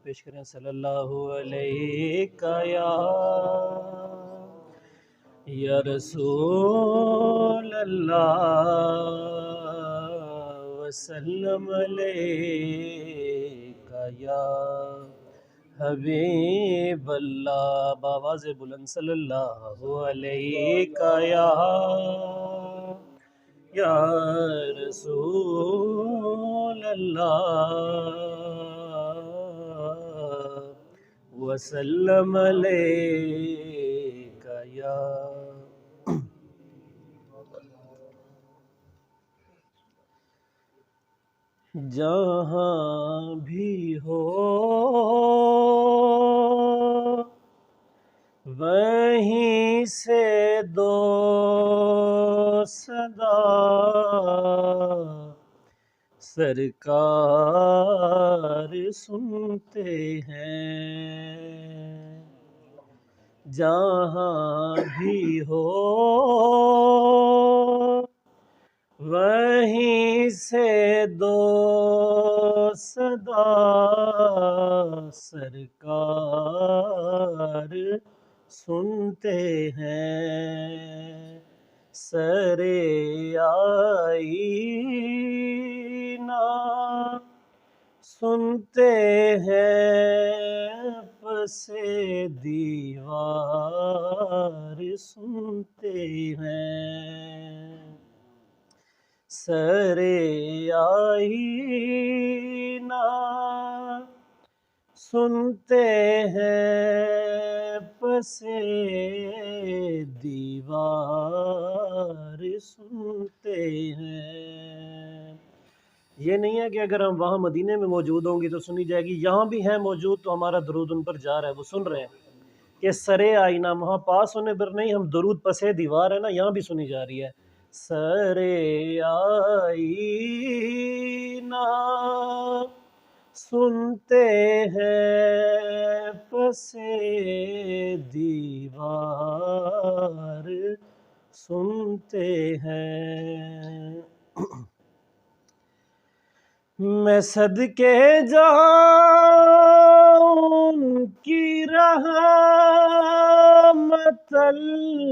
پیش کریں صلی اللہ علیہ یا رسول اللہ وسلم علیکہ یا حبیب اللہ بآواز بلند صلی اللہ علیکہ یا رسول اللہ وسلم علیکہ یا جہاں بھی ہو وہیں سے دو صدا سرکار سنتے ہیں جہاں بھی ہو وہیں سے دو صدا سرکار سنتے ہیں سر آئینہ سنتے ہیں پس دیوار سنتے ہیں سر آئینہ سنتے ہیں پس دیوار سنتے ہیں۔ یہ نہیں ہے کہ اگر ہم وہاں مدینے میں موجود ہوں گی تو سنی جائے گی، یہاں بھی ہیں موجود تو ہمارا درود ان پر جا رہا ہے، وہ سن رہے ہیں کہ سر آئینہ وہاں پاس ہونے پر نہیں، ہم درود پس دیوار ہے نا، یہاں بھی سنی جا رہی ہے سر آئینہ سنتے ہیں پس دیوار سنتے ہیں۔ میں صدقے جاؤں ان کی رحمت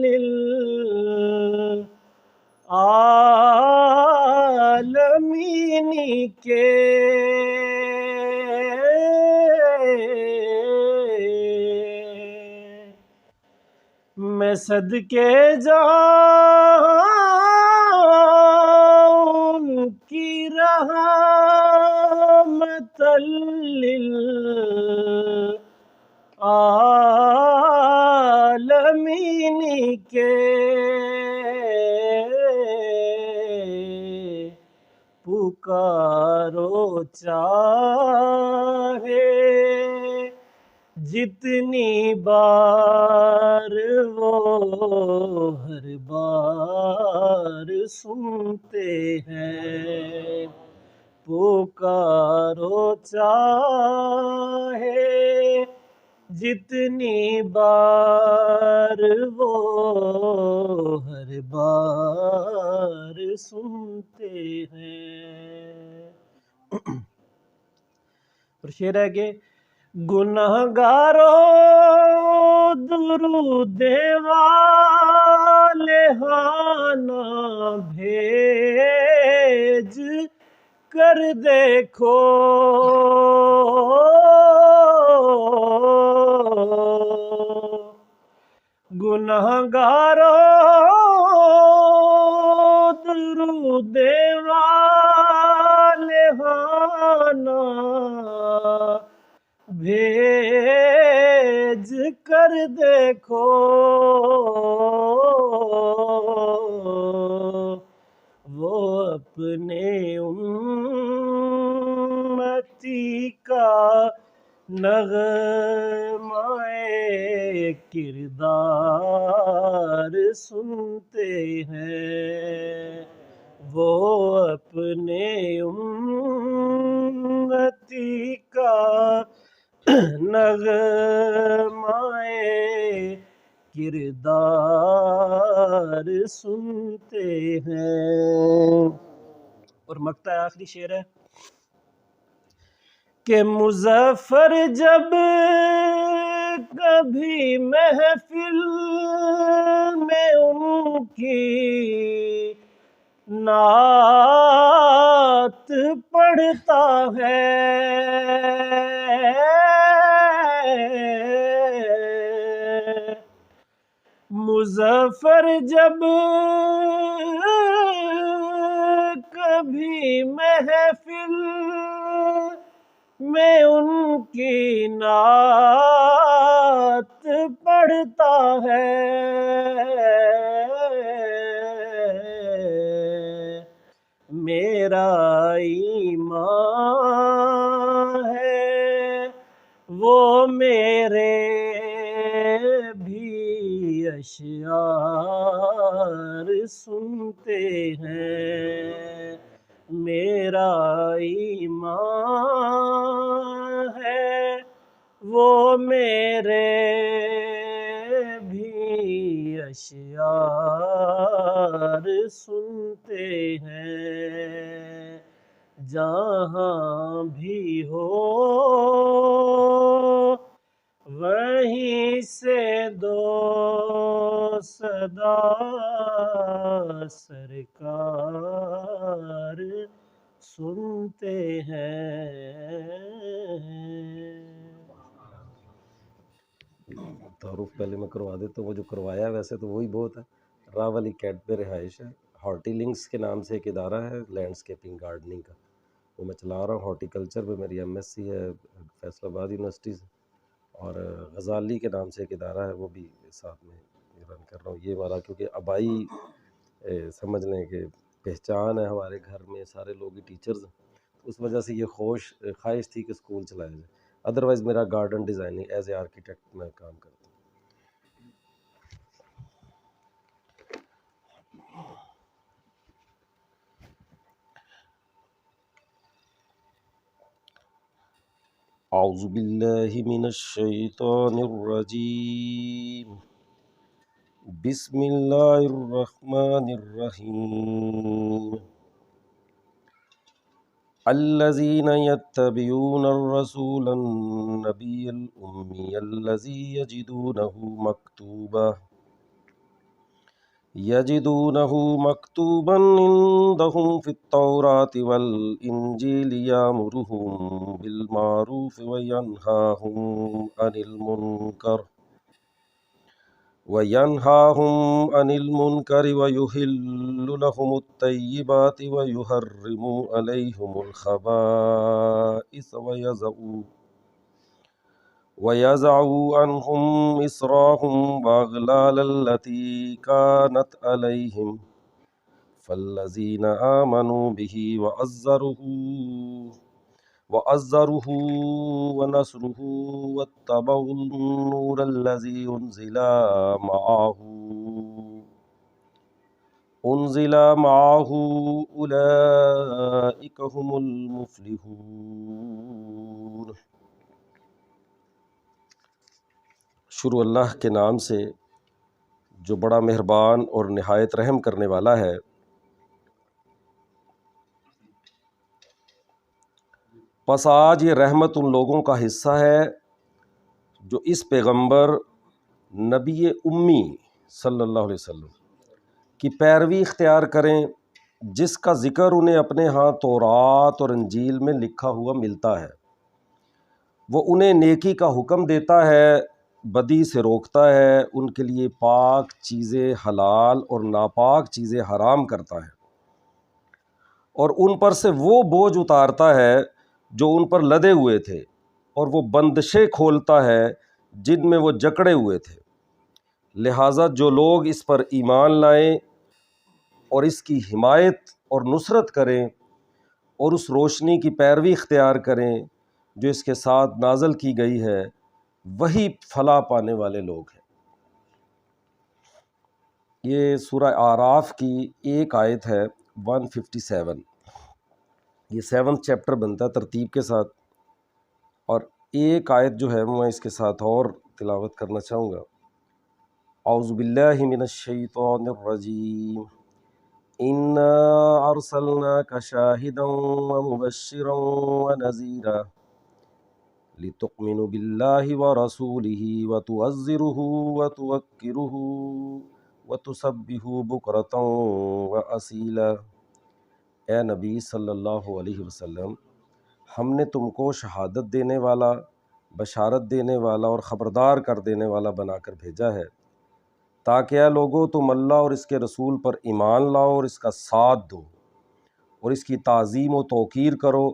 للعالمین کے میں صدقے جاؤں ان کی رحمت للعالمین کے پکارو چاہے جتنی بار وہ ہر بار سنتے ہیں پکارو چاہے جتنی بار وہ ہر بار سنتے ہیں۔ اور شعر ہے کہ گنہگارو درود والے ہانا بھیج کر دیکھو گنہگارو درود والے ہانا بھیج کر دیکھو وہ اپنے امتی کا نغمۂ کردار سنتے ہیں وہ اپنے امتی کا نغمۂ کردار سنتے ہیں۔ اور مقطع آخری شعر ہے کہ مظفر جب کبھی محفل میں ان کی نعت پڑھتا ہے، مظفر جب کبھی محفل میں ان کی نعت پڑھتا ہے، میرا ایمان ہے وہ میرے بھی اشعار سنتے ہیں، میرا ایمان ہے وہ میرے بھی اشعار سنتے ہیں، جہاں بھی ہو وہیں سے دو صدا سرکار سنتے ہیں۔ تعارف پہلے میں کروا دیتا ہوں، وہ جو کروایا ویسے تو وہی بہت ہے۔ راولی کیٹ پہ رہائش ہے، ہارٹی لنکس کے نام سے ایک ادارہ ہے لینڈسکیپنگ گارڈننگ کا، وہ میں چلا رہا ہوں۔ ہارٹی کلچر میں میری ایم ایس سی ہے فیصل آباد یونیورسٹی سے، اور غزالی کے نام سے ایک ادارہ ہے وہ بھی ساتھ میں رن کر رہا ہوں۔ یہ ہمارا کیونکہ آبائی سمجھ لیں کہ پہچان ہے، ہمارے گھر میں سارے لوگ ہی ٹیچرز ہیں، اس وجہ سے یہ خواہش تھی کہ اسکول چلایا جائے۔ ادروائز میرا garden designing as a architect میں کام کرتا ہوں۔ اعوذ باللہ من الشیطان الرجیم، بسم اللہ الرحمن الرحیم، الذین یتبعون الرسول النبی الامی الذی یجدونہ مکتوبا عندہم فی التوراۃ والانجیل یامرہم بالمعروف وینہاہم عن المنکر ویحل لہم الطیبات ویحرم علیہم الخبائث وَيَضَعُ عَنْهُمْ إِصْرَهُمْ وَأَغْلَالَ الَّتِي كَانَتْ عَلَيْهِمْ فَالَّذِينَ آمَنُوا بِهِ وَعَزَّرُوهُ وَنَصَرُوهُ وَاتَّبَعُوا النُّورَ الَّذِي أُنزِلَ مَعَهُ أُولَئِكَ هُمُ الْمُفْلِحُونَ۔ شروع اللہ کے نام سے جو بڑا مہربان اور نہایت رحم کرنے والا ہے۔ پس آج یہ رحمت ان لوگوں کا حصہ ہے جو اس پیغمبر نبی امی صلی اللہ علیہ وسلم کی پیروی اختیار کریں، جس کا ذکر انہیں اپنے ہاں تورات اور انجیل میں لکھا ہوا ملتا ہے۔ وہ انہیں نیکی کا حکم دیتا ہے، بدی سے روکتا ہے، ان کے لیے پاک چیزیں حلال اور ناپاک چیزیں حرام کرتا ہے، اور ان پر سے وہ بوجھ اتارتا ہے جو ان پر لدے ہوئے تھے، اور وہ بندشیں کھولتا ہے جن میں وہ جکڑے ہوئے تھے۔ لہٰذا جو لوگ اس پر ایمان لائیں اور اس کی حمایت اور نصرت کریں اور اس روشنی کی پیروی اختیار کریں جو اس کے ساتھ نازل کی گئی ہے، وہی فلاح پانے والے لوگ ہیں۔ یہ سورہ اعراف کی ایک آیت ہے 157، یہ 7th چیپٹر بنتا ہے ترتیب کے ساتھ، اور ایک آیت جو ہے میں اس کے ساتھ اور تلاوت کرنا چاہوں گا۔ اعوذ باللہ من الشیطان الرجیم، اِنَّا أَرْسَلْنَاكَ شَاهِدًا وَمُبَشِّرًا وَنَذِيرًا لتؤمنوا باللہ ورسولہ وتعزروہ وتوقروہ وتسبحوہ بکرۃ واصیلا۔ اے نبی صلی اللہ علیہ وسلم، ہم نے تم کو شہادت دینے والا، بشارت دینے والا اور خبردار کر دینے والا بنا کر بھیجا ہے، تاکہ اے لوگو تم اللہ اور اس کے رسول پر ایمان لاؤ اور اس کا ساتھ دو اور اس کی تعظیم و توقیر کرو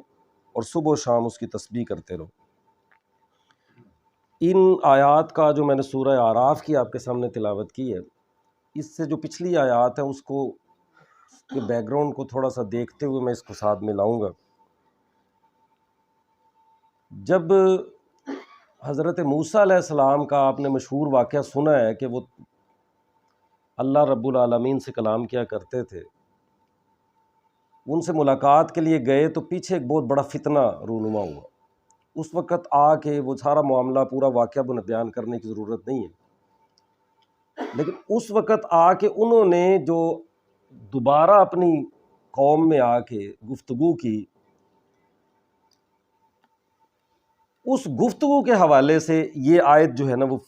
اور صبح و شام اس کی تسبیح کرتے رہو۔ ان آیات کا جو میں نے سورہ اعراف کی آپ کے سامنے تلاوت کی ہے، اس سے جو پچھلی آیات ہیں اس کو کے بیک گراؤنڈ کو تھوڑا سا دیکھتے ہوئے میں اس کو ساتھ میں لاؤں گا۔ جب حضرت موسیٰ علیہ السلام کا آپ نے مشہور واقعہ سنا ہے کہ وہ اللہ رب العالمین سے کلام کیا کرتے تھے، ان سے ملاقات کے لیے گئے تو پیچھے ایک بہت بڑا فتنہ رونما ہوا۔ اس وقت آ کے وہ سارا معاملہ پورا واقعہ بیان کرنے کی ضرورت نہیں ہے، لیکن اس وقت آ کے انہوں نے جو دوبارہ اپنی قوم میں آ کے گفتگو کی، اس گفتگو کے حوالے سے یہ آیت جو ہے نا وہ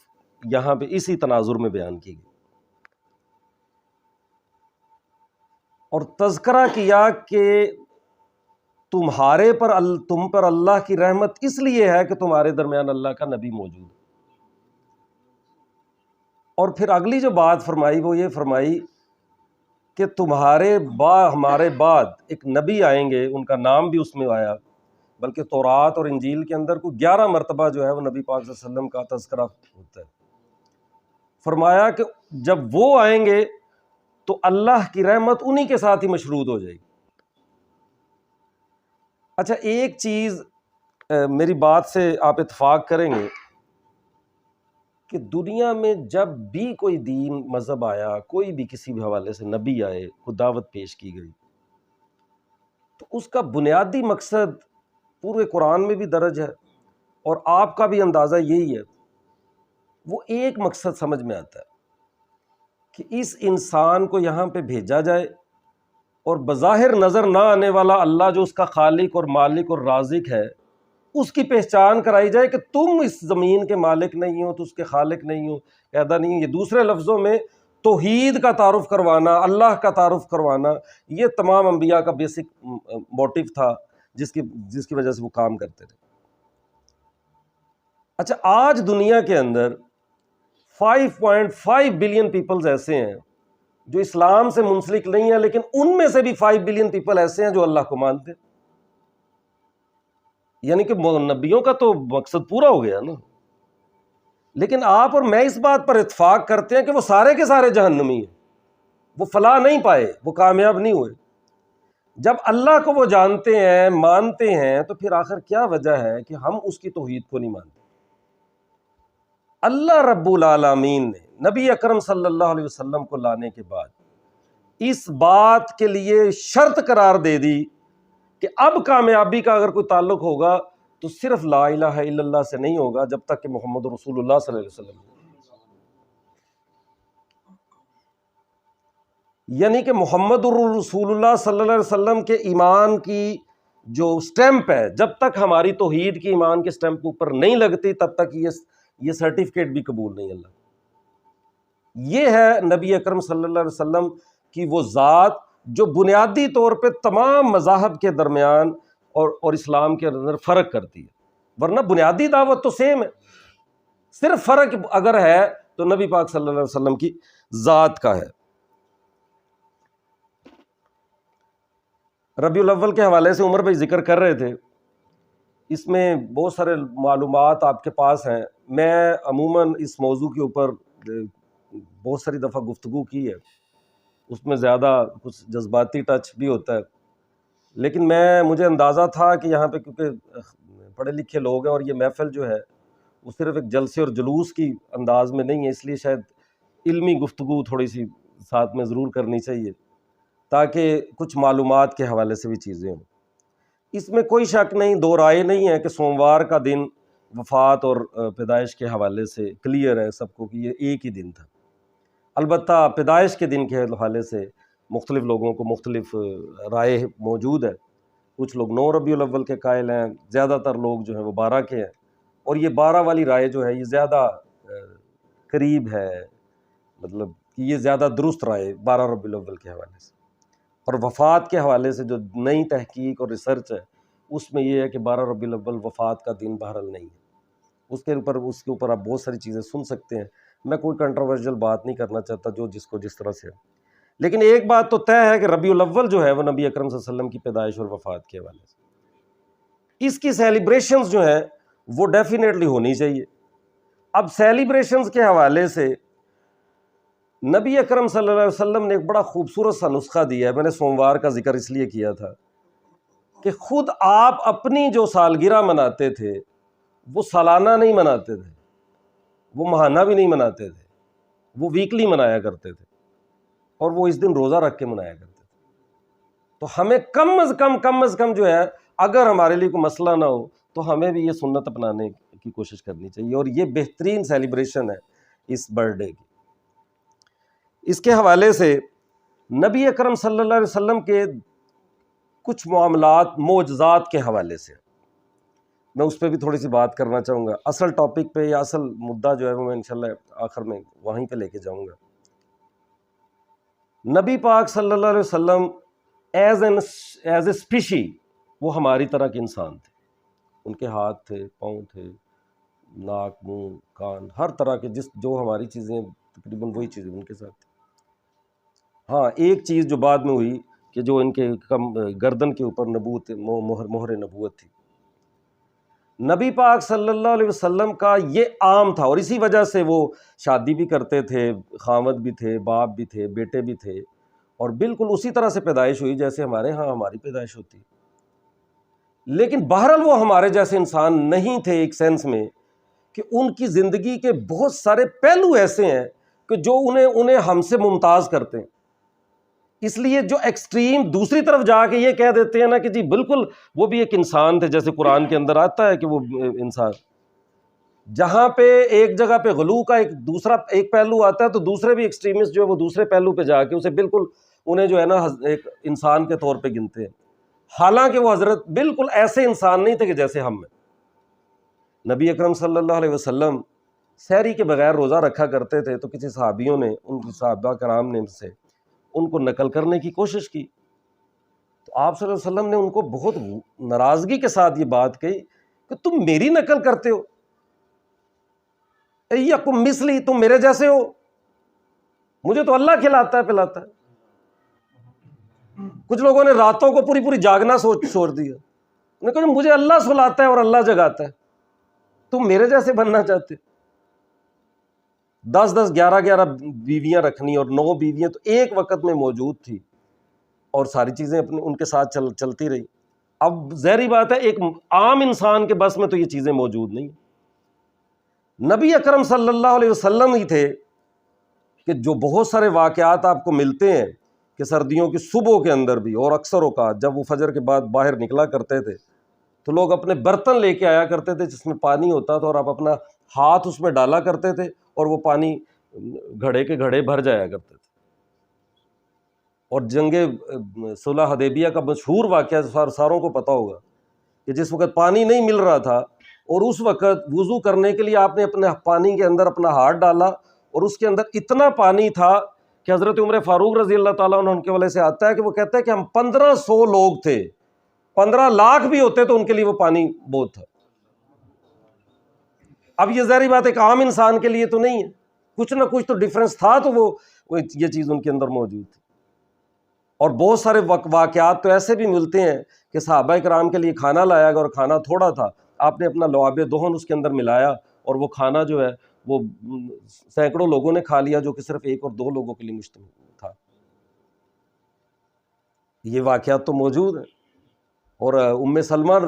یہاں پہ اسی تناظر میں بیان کی گئی، اور تذکرہ کیا کہ تم پر اللہ کی رحمت اس لیے ہے کہ تمہارے درمیان اللہ کا نبی موجود ہے۔ اور پھر اگلی جو بات فرمائی وہ یہ فرمائی کہ ہمارے بعد ایک نبی آئیں گے، ان کا نام بھی اس میں آیا، بلکہ تورات اور انجیل کے اندر کوئی 11 مرتبہ جو ہے وہ نبی پاک صلی اللہ علیہ وسلم کا تذکرہ ہوتا ہے۔ فرمایا کہ جب وہ آئیں گے تو اللہ کی رحمت انہی کے ساتھ ہی مشروط ہو جائے گی۔ اچھا، ایک چیز میری بات سے آپ اتفاق کریں گے کہ دنیا میں جب بھی کوئی دین مذہب آیا، کوئی بھی کسی بھی حوالے سے نبی آئے، کوئی دعوت پیش کی گئی، تو اس کا بنیادی مقصد پورے قرآن میں بھی درج ہے اور آپ کا بھی اندازہ یہی ہے، وہ ایک مقصد سمجھ میں آتا ہے کہ اس انسان کو یہاں پہ بھیجا جائے اور بظاہر نظر نہ آنے والا اللہ جو اس کا خالق اور مالک اور رازق ہے، اس کی پہچان کرائی جائے کہ تم اس زمین کے مالک نہیں ہو، تو اس کے خالق نہیں ہو، پیدا نہیں ہو۔ یہ دوسرے لفظوں میں توحید کا تعارف کروانا، اللہ کا تعارف کروانا، یہ تمام انبیاء کا بیسک موٹیو تھا جس کی وجہ سے وہ کام کرتے تھے۔ اچھا، آج دنیا کے اندر 5.5 بلین پیپلز ایسے ہیں جو اسلام سے منسلک نہیں ہیں، لیکن ان میں سے بھی 5 بلین پیپل ایسے ہیں جو اللہ کو مانتے ہیں، یعنی کہ نبیوں کا تو مقصد پورا ہو گیا نا۔ لیکن آپ اور میں اس بات پر اتفاق کرتے ہیں کہ وہ سارے کے سارے جہنمی ہیں، وہ فلاح نہیں پائے، وہ کامیاب نہیں ہوئے۔ جب اللہ کو وہ جانتے ہیں، مانتے ہیں، تو پھر آخر کیا وجہ ہے کہ ہم اس کی توحید کو نہیں مانتے؟ اللہ رب العالمین نے نبی اکرم صلی اللہ علیہ وسلم کو لانے کے بعد اس بات کے لیے شرط قرار دے دی کہ اب کامیابی کا اگر کوئی تعلق ہوگا تو صرف لا الہ الا اللہ سے نہیں ہوگا، جب تک کہ محمد رسول اللہ صلی اللہ علیہ وسلم، یعنی کہ محمد رسول اللہ صلی اللہ علیہ وسلم کے ایمان کی جو سٹیمپ ہے، جب تک ہماری توحید کی ایمان کے سٹیمپ اوپر نہیں لگتی تب تک یہ سرٹیفکیٹ بھی قبول نہیں اللہ۔ یہ ہے نبی اکرم صلی اللہ علیہ وسلم کی وہ ذات جو بنیادی طور پہ تمام مذاہب کے درمیان اور اسلام کے اندر فرق کرتی ہے، ورنہ بنیادی دعوت تو سیم ہے، صرف فرق اگر ہے تو نبی پاک صلی اللہ علیہ وسلم کی ذات کا ہے۔ ربیع الاول کے حوالے سے عمر بھائی ذکر کر رہے تھے، اس میں بہت سارے معلومات آپ کے پاس ہیں۔ میں عموماً اس موضوع کے اوپر بہت ساری دفعہ گفتگو کی ہے، اس میں زیادہ کچھ جذباتی ٹچ بھی ہوتا ہے، لیکن مجھے اندازہ تھا کہ یہاں پہ کیونکہ پڑھے لکھے لوگ ہیں اور یہ محفل جو ہے وہ صرف ایک جلسے اور جلوس کی انداز میں نہیں ہے، اس لیے شاید علمی گفتگو تھوڑی سی ساتھ میں ضرور کرنی چاہیے تاکہ کچھ معلومات کے حوالے سے بھی چیزیں ہوں۔ اس میں کوئی شک نہیں، دو رائے نہیں ہے کہ سوموار کا دن وفات اور پیدائش کے حوالے سے کلیئر ہے سب کو کہ یہ ایک ہی دن تھا۔ البتہ پیدائش کے دن کے حوالے سے مختلف لوگوں کو مختلف رائے موجود ہے، کچھ لوگ 9 ربیع الاول کے قائل ہیں، زیادہ تر لوگ جو ہیں وہ 12 کے ہیں، اور یہ 12 والی رائے جو ہے یہ زیادہ قریب ہے، مطلب کہ یہ زیادہ درست رائے 12 ربیع الاول کے حوالے سے. اور وفات کے حوالے سے جو نئی تحقیق اور ریسرچ ہے اس میں یہ ہے کہ 12 ربیع الاول وفات کا دن بہرحال نہیں ہے. اس کے اوپر آپ بہت ساری چیزیں سن سکتے ہیں. میں کوئی کنٹروورشل بات نہیں کرنا چاہتا، جو جس کو جس طرح سے ہے. لیکن ایک بات تو طے ہے کہ ربیع الاول جو ہے وہ نبی اکرم صلی اللہ علیہ وسلم کی پیدائش اور وفات کے حوالے سے اس کی سیلیبریشنز جو ہیں وہ ڈیفینیٹلی ہونی چاہیے. اب سیلیبریشنز کے حوالے سے نبی اکرم صلی اللہ علیہ وسلم نے ایک بڑا خوبصورت سا نسخہ دیا ہے. میں نے سوموار کا ذکر اس لیے کیا تھا کہ خود آپ اپنی جو سالگرہ مناتے تھے وہ سالانہ نہیں مناتے تھے، وہ ماہانہ بھی نہیں مناتے تھے، وہ ویکلی منایا کرتے تھے، اور وہ اس دن روزہ رکھ کے منایا کرتے تھے. تو ہمیں کم از کم جو ہے اگر ہمارے لیے کوئی مسئلہ نہ ہو تو ہمیں بھی یہ سنت اپنانے کی کوشش کرنی چاہیے، اور یہ بہترین سیلیبریشن ہے اس برتھ ڈے کی. اس کے حوالے سے نبی اکرم صلی اللہ علیہ وسلم کے کچھ معاملات معجزات کے حوالے سے میں اس پہ بھی تھوڑی سی بات کرنا چاہوں گا. اصل ٹاپک پہ یا اصل مدعا جو ہے وہ میں انشاءاللہ آخر میں وہیں پہ لے کے جاؤں گا. نبی پاک صلی اللہ علیہ وسلم ایز اے اسپیشی وہ ہماری طرح کے انسان تھے. ان کے ہاتھ تھے، پاؤں تھے، ناک، منہ، کان، ہر طرح کے جو ہماری چیزیں تقریباً وہی چیزیں ان کے ساتھ تھی. ہاں ایک چیز جو بعد میں ہوئی کہ جو ان کے گردن کے اوپر نبوت مہر نبوت تھی. نبی پاک صلی اللہ علیہ وسلم کا یہ عام تھا، اور اسی وجہ سے وہ شادی بھی کرتے تھے، خاوند بھی تھے، باپ بھی تھے، بیٹے بھی تھے، اور بالکل اسی طرح سے پیدائش ہوئی جیسے ہمارے ہاں ہماری پیدائش ہوتی. لیکن بہرحال وہ ہمارے جیسے انسان نہیں تھے ایک سینس میں کہ ان کی زندگی کے بہت سارے پہلو ایسے ہیں کہ جو انہیں ہم سے ممتاز کرتے ہیں. اس لیے جو ایکسٹریم دوسری طرف جا کے یہ کہہ دیتے ہیں نا کہ جی بالکل وہ بھی ایک انسان تھے، جیسے قرآن کے اندر آتا ہے کہ وہ انسان، جہاں پہ ایک جگہ پہ غلو کا ایک پہلو آتا ہے تو دوسرے بھی ایکسٹریمسٹ جو ہے وہ دوسرے پہلو پہ جا کے اسے بالکل انہیں جو ہے نا ایک انسان کے طور پہ گنتے ہیں. حالانکہ وہ حضرت بالکل ایسے انسان نہیں تھے کہ جیسے ہم ہیں. نبی اکرم صلی اللہ علیہ وسلم سحری کے بغیر روزہ رکھا کرتے تھے، تو کسی صحابیوں نے ان صحابہ کرام نے سے ان کو نقل کرنے کی کوشش کی، تو آپ صلی اللہ علیہ وسلم نے ان کو بہت ناراضگی کے ساتھ یہ بات کہی کہ تم میری نقل کرتے ہو، ایکم مثلی، تم میرے جیسے ہو، مجھے تو اللہ کھلاتا ہے پلاتا ہے. کچھ لوگوں نے راتوں کو پوری جاگنا چھوڑ دیا، انہوں نے کہا مجھے اللہ سلاتا ہے اور اللہ جگاتا ہے، تم میرے جیسے بننا چاہتے. 10 11 بیویاں رکھنی اور 9 بیویاں تو ایک وقت میں موجود تھی، اور ساری چیزیں ان کے ساتھ چلتی رہی. اب ظاہری بات ہے ایک عام انسان کے بس میں تو یہ چیزیں موجود نہیں. نبی اکرم صلی اللہ علیہ وسلم ہی تھے کہ جو بہت سارے واقعات آپ کو ملتے ہیں کہ سردیوں کی صبح کے اندر بھی، اور اکثر اوقات جب وہ فجر کے بعد باہر نکلا کرتے تھے تو لوگ اپنے برتن لے کے آیا کرتے تھے جس میں پانی ہوتا تھا، اور آپ اپنا ہاتھ اس میں ڈالا کرتے تھے اور وہ پانی گھڑے کے گھڑے بھر جایا کرتے تھے. اور جنگ صلح حدیبیہ کا مشہور واقعہ ساروں کو پتہ ہوگا کہ جس وقت پانی نہیں مل رہا تھا اور اس وقت وضو کرنے کے لیے آپ نے اپنے پانی کے اندر اپنا ہاتھ ڈالا، اور اس کے اندر اتنا پانی تھا کہ حضرت عمر فاروق رضی اللہ تعالیٰ عنہ کے والے سے آتا ہے کہ وہ کہتا ہے کہ ہم 1500 لوگ تھے، 15 لاکھ بھی ہوتے تو ان کے لیے وہ پانی بہت تھا. اب یہ ظاہری بات ایک عام انسان کے لیے تو نہیں ہے، کچھ نہ کچھ تو ڈفرینس تھا، تو وہ یہ چیز ان کے اندر موجود تھی. اور بہت سارے واقعات تو ایسے بھی ملتے ہیں کہ صحابہ کرام کے لیے کھانا لایا گیا اور کھانا تھوڑا تھا، آپ نے اپنا لعاب دہن اس کے اندر ملایا اور وہ کھانا جو ہے وہ سینکڑوں لوگوں نے کھا لیا جو کہ صرف 1 اور 2 لوگوں کے لیے مشتمل تھا. یہ واقعات تو موجود ہیں. اور ام سلمہ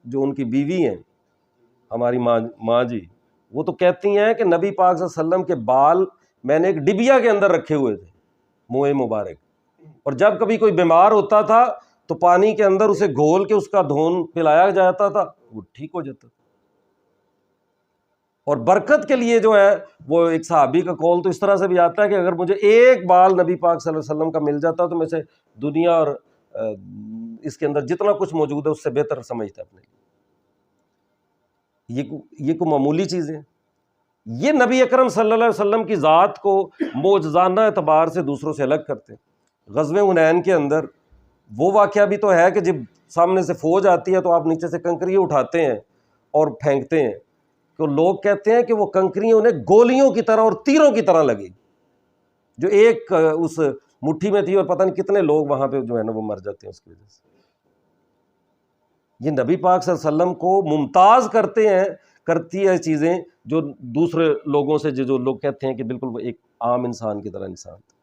جو ان کی بیوی ہیں، ہماری ماں جی، وہ تو کہتی ہیں کہ نبی پاک صلی اللہ علیہ وسلم کے بال میں نے ایک ڈبیا کے اندر رکھے ہوئے تھے، منہ مبارک، اور جب کبھی کوئی بیمار ہوتا تھا تو پانی کے اندر اسے گھول کے اس کا دھون پلایا جاتا تھا، وہ ٹھیک ہو جاتا تھا. اور برکت کے لیے جو ہے وہ ایک صحابی کا قول تو اس طرح سے بھی آتا ہے کہ اگر مجھے ایک بال نبی پاک صلی اللہ علیہ وسلم کا مل جاتا تو میں سے دنیا اور اس کے اندر جتنا کچھ موجود ہے اس سے بہتر سمجھتا اپنے لیے. یہ کوئی معمولی چیزیں؟ یہ نبی اکرم صلی اللہ علیہ وسلم کی ذات کو معجزانہ اعتبار سے دوسروں سے الگ کرتے ہیں۔ غزوہ حنین کے اندر وہ واقعہ بھی تو ہے کہ جب سامنے سے فوج آتی ہے تو آپ نیچے سے کنکریاں اٹھاتے ہیں اور پھینکتے ہیں، تو لوگ کہتے ہیں کہ وہ کنکریاں انہیں گولیوں کی طرح اور تیروں کی طرح لگی، جو ایک اس مٹھی میں تھی، اور پتہ نہیں کتنے لوگ وہاں پہ جو ہے نا وہ مر جاتے ہیں اس کی وجہ سے۔ یہ نبی پاک صلی اللہ علیہ وسلم کو ممتاز کرتی ہے چیزیں جو دوسرے لوگوں سے، جو لوگ کہتے ہیں کہ بالکل وہ ایک عام انسان کی طرح انسان تھے۔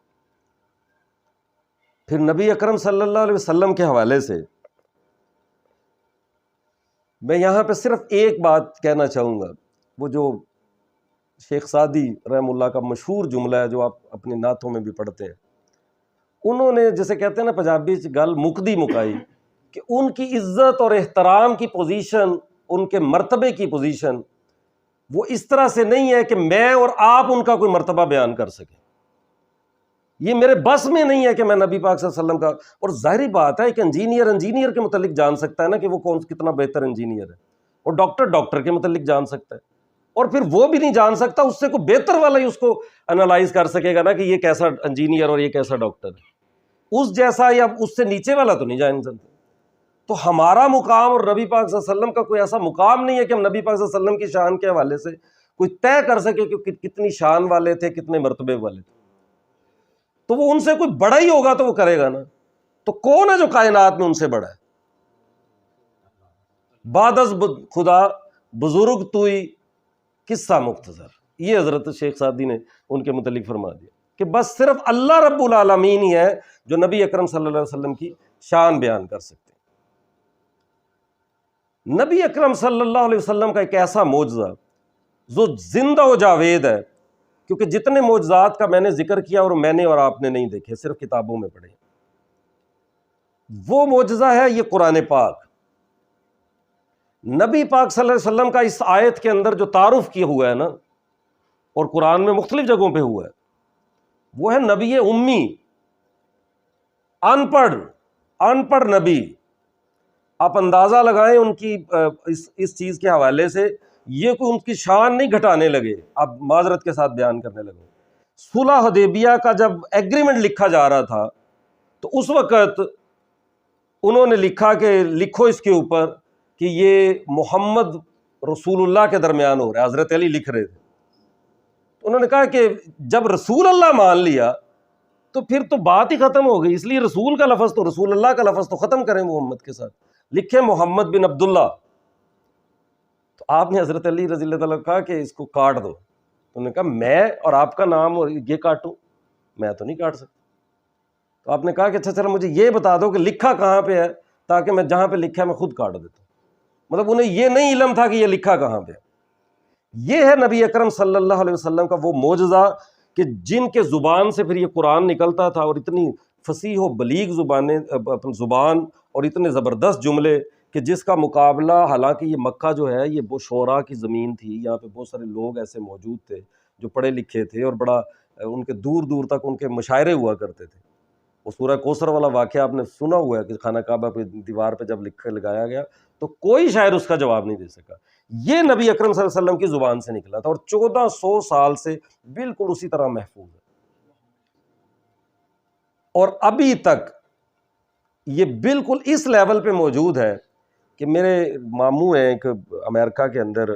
پھر نبی اکرم صلی اللہ علیہ وسلم کے حوالے سے میں یہاں پہ صرف ایک بات کہنا چاہوں گا، وہ جو شیخ سعدی رحم اللہ کا مشہور جملہ ہے جو آپ اپنی نعتوں میں بھی پڑھتے ہیں، انہوں نے جیسے کہتے ہیں نا پنجابی گل مکدی مکائی، کہ ان کی عزت اور احترام کی پوزیشن، ان کے مرتبے کی پوزیشن وہ اس طرح سے نہیں ہے کہ میں اور آپ ان کا کوئی مرتبہ بیان کر سکیں۔ یہ میرے بس میں نہیں ہے کہ میں نبی پاک صلی اللہ علیہ وسلم کا، اور ظاہری بات ہے کہ انجینئر کے متعلق جان سکتا ہے نا کہ وہ کتنا بہتر انجینئر ہے، اور ڈاکٹر کے متعلق جان سکتا ہے، اور پھر وہ بھی نہیں جان سکتا اس سے کوئی بہتر والا ہی اس کو انالائز کر سکے گا نا کہ یہ کیسا انجینئر اور یہ کیسا ڈاکٹر ہے، اس جیسا یا اس سے نیچے والا تو نہیں جان سکتا۔ تو ہمارا مقام اور نبی پاک صلی اللہ علیہ وسلم کا کوئی ایسا مقام نہیں ہے کہ ہم نبی پاک صلی اللہ علیہ وسلم کی شان کے حوالے سے کوئی طے کر سکے کہ کتنی شان والے تھے، کتنے مرتبے والے تھے۔ تو وہ ان سے کوئی بڑا ہی ہوگا تو وہ کرے گا نا، تو کون ہے جو کائنات میں ان سے بڑا ہے؟ بعد از خدا بزرگ توئی قصہ مختصر، یہ حضرت شیخ سعدی نے ان کے متعلق فرما دیا کہ بس صرف اللہ رب العالمین ہی ہے جو نبی اکرم صلی اللہ علیہ وسلم کی شان بیان کر سکتے ہیں۔ نبی اکرم صلی اللہ علیہ وسلم کا ایک ایسا معجزہ جو زندہ و جاوید ہے، کیونکہ جتنے معجزات کا میں نے ذکر کیا اور میں نے اور آپ نے نہیں دیکھے، صرف کتابوں میں پڑھے، وہ معجزہ ہے یہ قرآن پاک۔ نبی پاک صلی اللہ علیہ وسلم کا اس آیت کے اندر جو تعارف کیا ہوا ہے نا، اور قرآن میں مختلف جگہوں پہ ہوا ہے، وہ ہے نبی امی، ان پڑھ نبی۔ آپ اندازہ لگائیں ان کی اس چیز کے حوالے سے، یہ کوئی ان کی شان نہیں گھٹانے لگے، آپ معذرت کے ساتھ بیان کرنے لگے۔ صلح حدیبیہ کا جب ایگریمنٹ لکھا جا رہا تھا تو اس وقت انہوں نے لکھا کہ لکھو اس کے اوپر کہ یہ محمد رسول اللہ کے درمیان ہو رہا ہے، حضرت علی لکھ رہے تھے۔ تو انہوں نے کہا کہ جب رسول اللہ مان لیا تو پھر تو بات ہی ختم ہو گئی، اس لیے رسول کا لفظ تو، رسول اللہ کا لفظ تو ختم کریں محمد کے ساتھ، لکھیں محمد بن عبداللہ۔ تو آپ نے حضرت علی رضی اللہ تعالیٰ کو کہا کہ اس کو کاٹ دو۔ انہوں نے کہا میں اور آپ کا نام اور یہ کاٹوں؟ میں تو نہیں کاٹ سکتا۔ تو آپ نے کہا کہ اچھا چلو مجھے یہ بتا دو کہ لکھا کہاں پہ ہے، تاکہ میں جہاں پہ لکھا ہے میں خود کاٹ دیتا ہوں۔ مطلب انہیں یہ نہیں علم تھا کہ یہ لکھا کہاں پہ ہے۔ یہ ہے نبی اکرم صلی اللہ علیہ وسلم کا وہ معجزہ کہ جن کے زبان سے پھر یہ قرآن نکلتا تھا، اور اتنی فصیح و بلیغ زبان اور اتنے زبردست جملے کہ جس کا مقابلہ، حالانکہ یہ مکہ جو ہے یہ وہ شعراء کی زمین تھی، یہاں پہ بہت سارے لوگ ایسے موجود تھے جو پڑھے لکھے تھے، اور بڑا ان کے دور دور تک ان کے مشاعرے ہوا کرتے تھے۔ وہ سورہ کوثر والا واقعہ آپ نے سنا ہوا ہے کہ خانہ کعبہ پہ دیوار پہ جب لگایا گیا تو کوئی شاعر اس کا جواب نہیں دے سکا۔ یہ نبی اکرم صلی اللہ علیہ وسلم کی زبان سے نکلا تھا، اور 1400 سال سے بالکل اسی طرح محفوظ ہے، اور ابھی تک یہ بالکل اس لیول پہ موجود ہے کہ میرے ماموں ہیں ایک امریکہ کے اندر،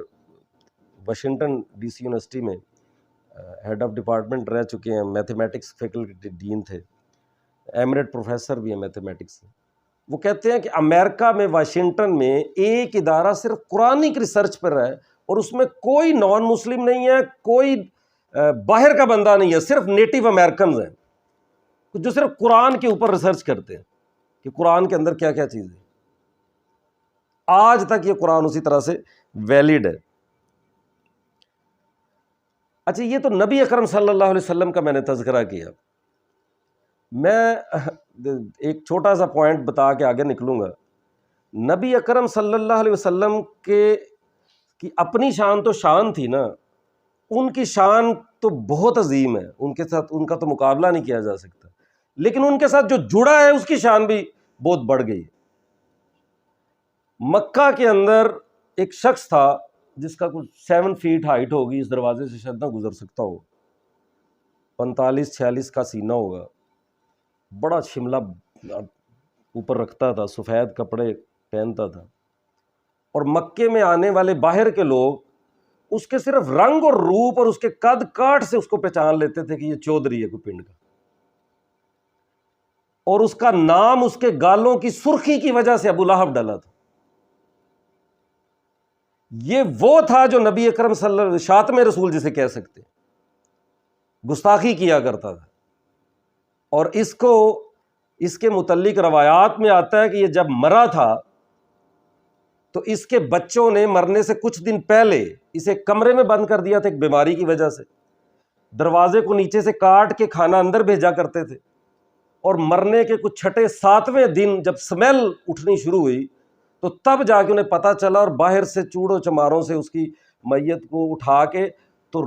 واشنگٹن ڈی سی یونیورسٹی میں ہیڈ آف ڈپارٹمنٹ رہ چکے ہیں، میتھمیٹکس فیکلٹی ڈین تھے، ایمریٹ پروفیسر بھی ہیں میتھمیٹکس سے۔ وہ کہتے ہیں کہ امریکہ میں واشنگٹن میں ایک ادارہ صرف قرآنک ریسرچ پر ہے، اور اس میں کوئی نان مسلم نہیں ہے، کوئی باہر کا بندہ نہیں ہے، صرف نیٹو امریکنز ہیں جو صرف قرآن کے اوپر ریسرچ کرتے ہیں کہ قرآن کے اندر کیا کیا چیز ہے۔ آج تک یہ قرآن اسی طرح سے ویلڈ ہے۔ اچھا، یہ تو نبی اکرم صلی اللہ علیہ وسلم کا میں نے تذکرہ کیا۔ میں ایک چھوٹا سا پوائنٹ بتا کے آگے نکلوں گا۔ نبی اکرم صلی اللہ علیہ وسلم کی اپنی شان تو شان تھی نا، ان کی شان تو بہت عظیم ہے، ان کے ساتھ ان کا تو مقابلہ نہیں کیا جا سکتا، لیکن ان کے ساتھ جو جڑا ہے اس کی شان بھی بہت بڑھ گئی۔ مکہ کے اندر ایک شخص تھا، جس کا کچھ 7 فیٹ ہائٹ ہوگی، اس دروازے سے شاید نہ گزر سکتا ہو، 45-46 کا سینہ ہوگا، بڑا شملہ اوپر رکھتا تھا، سفید کپڑے پہنتا تھا، اور مکے میں آنے والے باہر کے لوگ اس کے صرف رنگ اور روپ اور اس کے قد کاٹ سے اس کو پہچان لیتے تھے کہ یہ چودھری ہے کوئی پنڈ کا، اور اس کا نام اس کے گالوں کی سرخی کی وجہ سے ابو لہب ڈلا تھا۔ یہ وہ تھا جو نبی اکرم صلی اللہ علیہ وسلم، شاتم رسول جسے کہہ سکتے ہیں، گستاخی کیا کرتا تھا، اور اس کے متعلق روایات میں آتا ہے کہ یہ جب مرا تھا تو اس کے بچوں نے مرنے سے کچھ دن پہلے اسے کمرے میں بند کر دیا تھا ایک بیماری کی وجہ سے، دروازے کو نیچے سے کاٹ کے کھانا اندر بھیجا کرتے تھے، اور مرنے کے کچھ 6-7ویں دن جب سمیل اٹھنی شروع ہوئی تو تب جا کے انہیں پتہ چلا، اور باہر سے چوڑوں چماروں سے اس کی میت کو اٹھا کے تو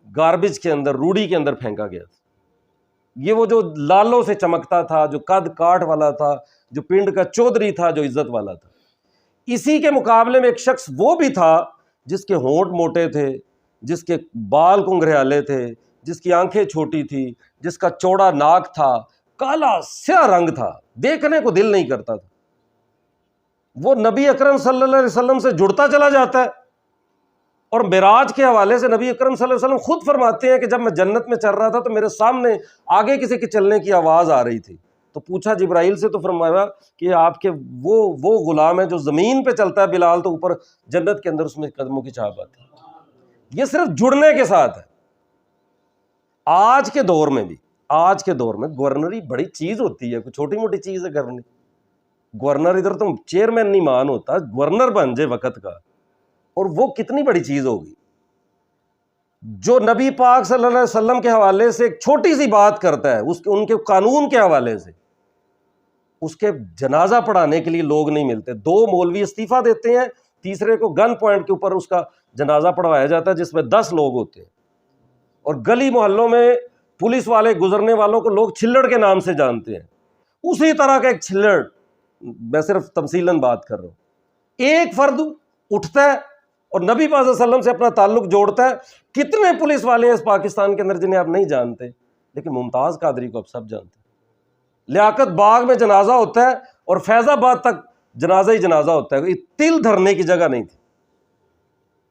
گاربیج کے اندر، روڑی کے اندر پھینکا گیا تھا۔ یہ وہ جو لالوں سے چمکتا تھا، جو قد کاٹ والا تھا، جو پنڈ کا چودھری تھا، جو عزت والا تھا، اسی کے مقابلے میں ایک شخص وہ بھی تھا جس کے ہونٹ موٹے تھے، جس کے بال کنگھریالے تھے، جس کی آنکھیں چھوٹی تھی، جس کا چوڑا ناک تھا، کالا سیاہ رنگ تھا، دیکھنے کو دل نہیں کرتا تھا، وہ نبی اکرم صلی اللہ علیہ وسلم سے جڑتا چلا جاتا ہے۔ اور معراج کے حوالے سے نبی اکرم صلی اللہ علیہ وسلم خود فرماتے ہیں کہ جب میں جنت میں چل رہا تھا تو میرے سامنے آگے کسی کے چلنے کی آواز آ رہی تھی، تو پوچھا جبرائیل سے، تو فرمایا کہ آپ کے وہ غلام ہے جو زمین پہ چلتا ہے بلال، تو اوپر جنت کے اندر اس میں قدموں کی چھاپ آتی ہے۔ یہ صرف جڑنے کے ساتھ ہے۔ آج کے دور میں گورنری بڑی چیز ہوتی ہے، کوئی چھوٹی موٹی چیز ہے گورنر ادھر تو چیئرمین نہیں مان ہوتا، گورنر بن جائے وقت کا، اور وہ کتنی بڑی چیز ہوگی۔ جو نبی پاک صلی اللہ علیہ وسلم کے حوالے سے ایک چھوٹی سی بات کرتا ہے، ان کے قانون کے حوالے سے، اس کے جنازہ پڑھانے کے لیے لوگ نہیں ملتے، 2 مولوی استعفیٰ دیتے ہیں، تیسرے کو گن پوائنٹ کے اوپر اس کا جنازہ پڑھوایا جاتا ہے جس میں 10 لوگ ہوتے ہیں، اور گلی محلوں میں پولیس والے گزرنے والوں کو لوگ چھلڑ کے نام سے جانتے ہیں۔ اسی طرح کا ایک چھلڑ، میں صرف تمثیلاً بات کر رہا ہوں، ایک فرد اٹھتا ہے اور نبی پاک صلی اللہ علیہ وسلم سے اپنا تعلق جوڑتا ہے۔ کتنے پولیس والے ہیں اس پاکستان کے اندر جنہیں آپ نہیں جانتے، لیکن ممتاز قادری کو آپ سب جانتے ہیں۔ لیاقت باغ میں جنازہ ہوتا ہے اور فیض آباد تک جنازہ ہی جنازہ ہوتا ہے، تل دھرنے کی جگہ نہیں تھی۔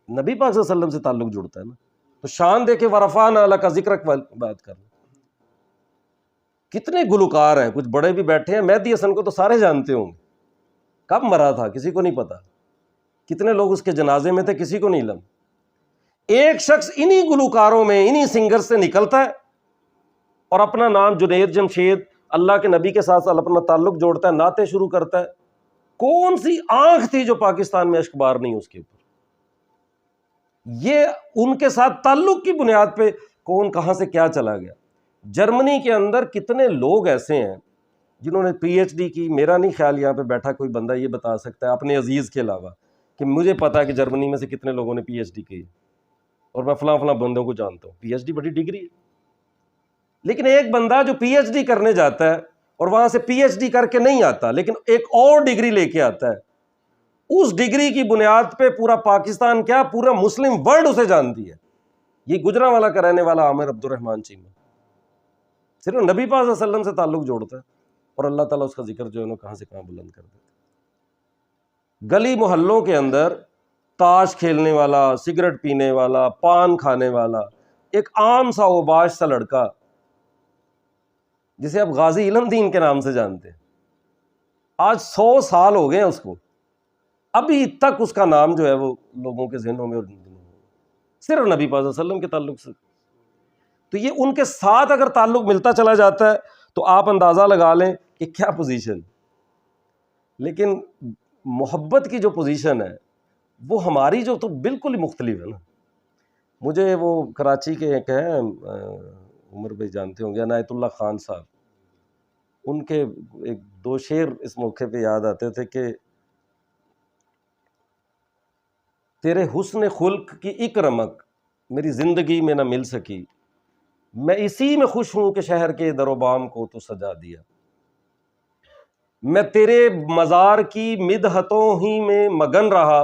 نبی پاک صلی اللہ علیہ وسلم سے تعلق جڑتا ہے نا، تو شان دے کے ورفعنا لک ذکرک بات کر لیں۔ کتنے گلوکار ہیں، کچھ بڑے بھی بیٹھے ہیں، مہدی حسن کو تو سارے جانتے ہوں گے، کب مرا تھا کسی کو نہیں پتا، کتنے لوگ اس کے جنازے میں تھے کسی کو نہیں علم۔ ایک شخص انہی گلوکاروں میں، انہی سنگر سے نکلتا ہے اور اپنا نام جنید جمشید، اللہ کے نبی کے ساتھ اپنا تعلق جوڑتا ہے، نعتیں شروع کرتا ہے۔ کون سی آنکھ تھی جو پاکستان میں اشک بار نہیں اس کے اوپر؟ یہ ان کے ساتھ تعلق کی بنیاد پہ کون کہاں سے کیا چلا گیا۔ جرمنی کے اندر کتنے لوگ ایسے ہیں جنہوں نے پی ایچ ڈی کی، میرا نہیں خیال یہاں پہ بیٹھا کوئی بندہ یہ بتا سکتا ہے اپنے عزیز کے علاوہ کہ مجھے پتا ہے کہ جرمنی میں سے کتنے لوگوں نے پی ایچ ڈی کی، اور میں فلاں فلاں بندوں کو جانتا ہوں۔ پی ایچ ڈی بڑی ڈگری ہے، لیکن ایک بندہ جو پی ایچ ڈی کرنے جاتا ہے اور وہاں سے پی ایچ ڈی کر کے نہیں آتا لیکن ایک اور ڈگری لے کے آتا ہے، اس ڈگری کی بنیاد پہ پورا پاکستان کیا پورا مسلم ورلڈ اسے جانتی ہے۔ یہ گجرانوالا کا رہنے والا عامر عبد الرحمان چیمہ صرف نبی پاک صلی اللہ علیہ وسلم سے تعلق جوڑتا ہے، اور اللہ تعالیٰ اس کا ذکر جو ہے نا کہاں سے کہاں بلند کر دیتا ہے۔ گلی محلوں کے اندر تاش کھیلنے والا، سگریٹ پینے والا، پان کھانے والا، ایک عام سا اوباش سا لڑکا جسے آپ غازی علم دین کے نام سے جانتے ہیں، آج 100 سال ہو گئے ہیں اس کو، ابھی تک اس کا نام جو ہے وہ لوگوں کے ذہنوں میں، صرف نبی پاک صلی اللہ علیہ وسلم کے تعلق سے۔ تو یہ ان کے ساتھ اگر تعلق ملتا چلا جاتا ہے تو آپ اندازہ لگا لیں کہ کیا پوزیشن۔ لیکن محبت کی جو پوزیشن ہے وہ ہماری جو تو بالکل ہی مختلف ہے نا۔ مجھے وہ کراچی کے ایک ہیں، عمر بھائی جانتے ہوں گے، عنایت اللہ خان صاحب، ان کے ایک 2 شعر اس موقع پہ یاد آتے تھے کہ تیرے حسن خلق کی ایک رمق میری زندگی میں نہ مل سکی، میں اسی میں خوش ہوں کہ شہر کے در و بام کو تو سجا دیا، میں تیرے مزار کی مدحتوں ہی میں مگن رہا،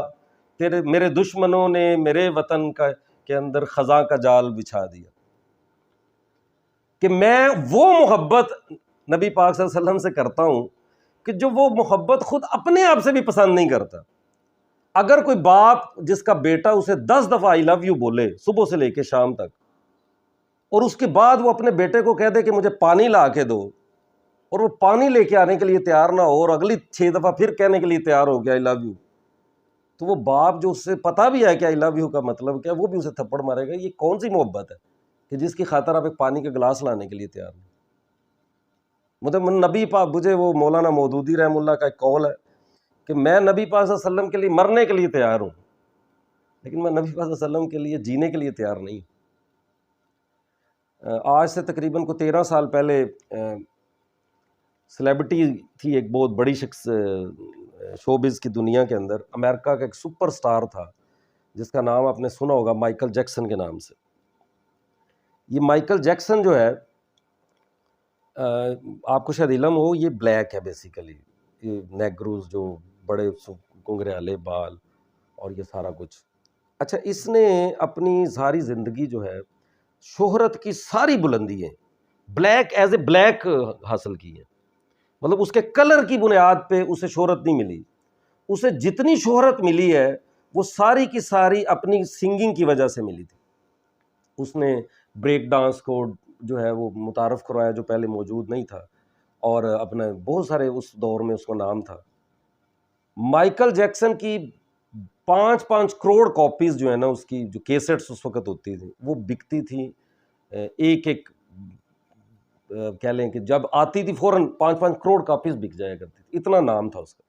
میرے دشمنوں نے میرے وطن کے اندر خزاں کا جال بچھا دیا. کہ میں وہ محبت نبی پاک صلی اللہ علیہ وسلم سے کرتا ہوں کہ جو وہ محبت خود اپنے آپ سے بھی پسند نہیں کرتا. اگر کوئی باپ جس کا بیٹا اسے 10 دفعہ آئی لو یو بولے صبح سے لے کے شام تک، اور اس کے بعد وہ اپنے بیٹے کو کہہ دے کہ مجھے پانی لا کے دو، اور وہ پانی لے کے آنے کے لیے تیار نہ ہو، اور اگلی 6 دفعہ پھر کہنے کے لیے تیار ہو گیا آئی لو یو، تو وہ باپ جو اس سے پتہ بھی ہے کہ آئی لو یو کا مطلب کیا، وہ بھی اسے تھپڑ مارے گا. یہ کون سی محبت ہے کہ جس کی خاطر آپ ایک پانی کا گلاس لانے کے لیے تیار نہیں؟ نبی پاک، مجھے وہ مولانا مودودی رحمہ اللہ کا ایک قول ہے کہ میں نبی پاک صلی اللہ علیہ وسلم کے لیے مرنے کے لیے تیار ہوں، لیکن میں نبی پاک صلی اللہ علیہ وسلم کے لیے جینے کے لیے تیار نہیں. آج سے تقریباً کو 13 سال پہلے سیلیبریٹی تھی ایک بہت بڑی شخص شوبز کی دنیا کے اندر، امریکہ کا ایک سپر سٹار تھا جس کا نام آپ نے سنا ہوگا مائیکل جیکسن کے نام سے. یہ مائیکل جیکسن جو ہے، آپ کو شاید علم ہو، یہ بلیک ہے بیسیکلی، یہ نیگروز جو بڑے کنگریالے بال اور یہ سارا کچھ. اچھا، اس نے اپنی ساری زندگی جو ہے شہرت کی ساری بلندیاں بلیک ایز اے بلیک حاصل کی ہیں. مطلب اس کے کلر کی بنیاد پہ اسے شہرت نہیں ملی. اسے جتنی شہرت ملی ہے وہ ساری کی ساری اپنی سنگنگ کی وجہ سے ملی تھی. اس نے بریک ڈانس کو جو ہے وہ متعارف کروایا جو پہلے موجود نہیں تھا، اور اپنے بہت سارے اس دور میں اس کا نام تھا. مائیکل جیکسن کی 5 کروڑ کاپیز جو ہے نا، اس کی جو کیسٹس اس وقت ہوتی تھیں وہ بکتی تھیں، ایک کہہ لیں کہ جب آتی تھی فوراً 5 کروڑ کاپیز بک جایا کرتی تھی، اتنا نام تھا اس کا.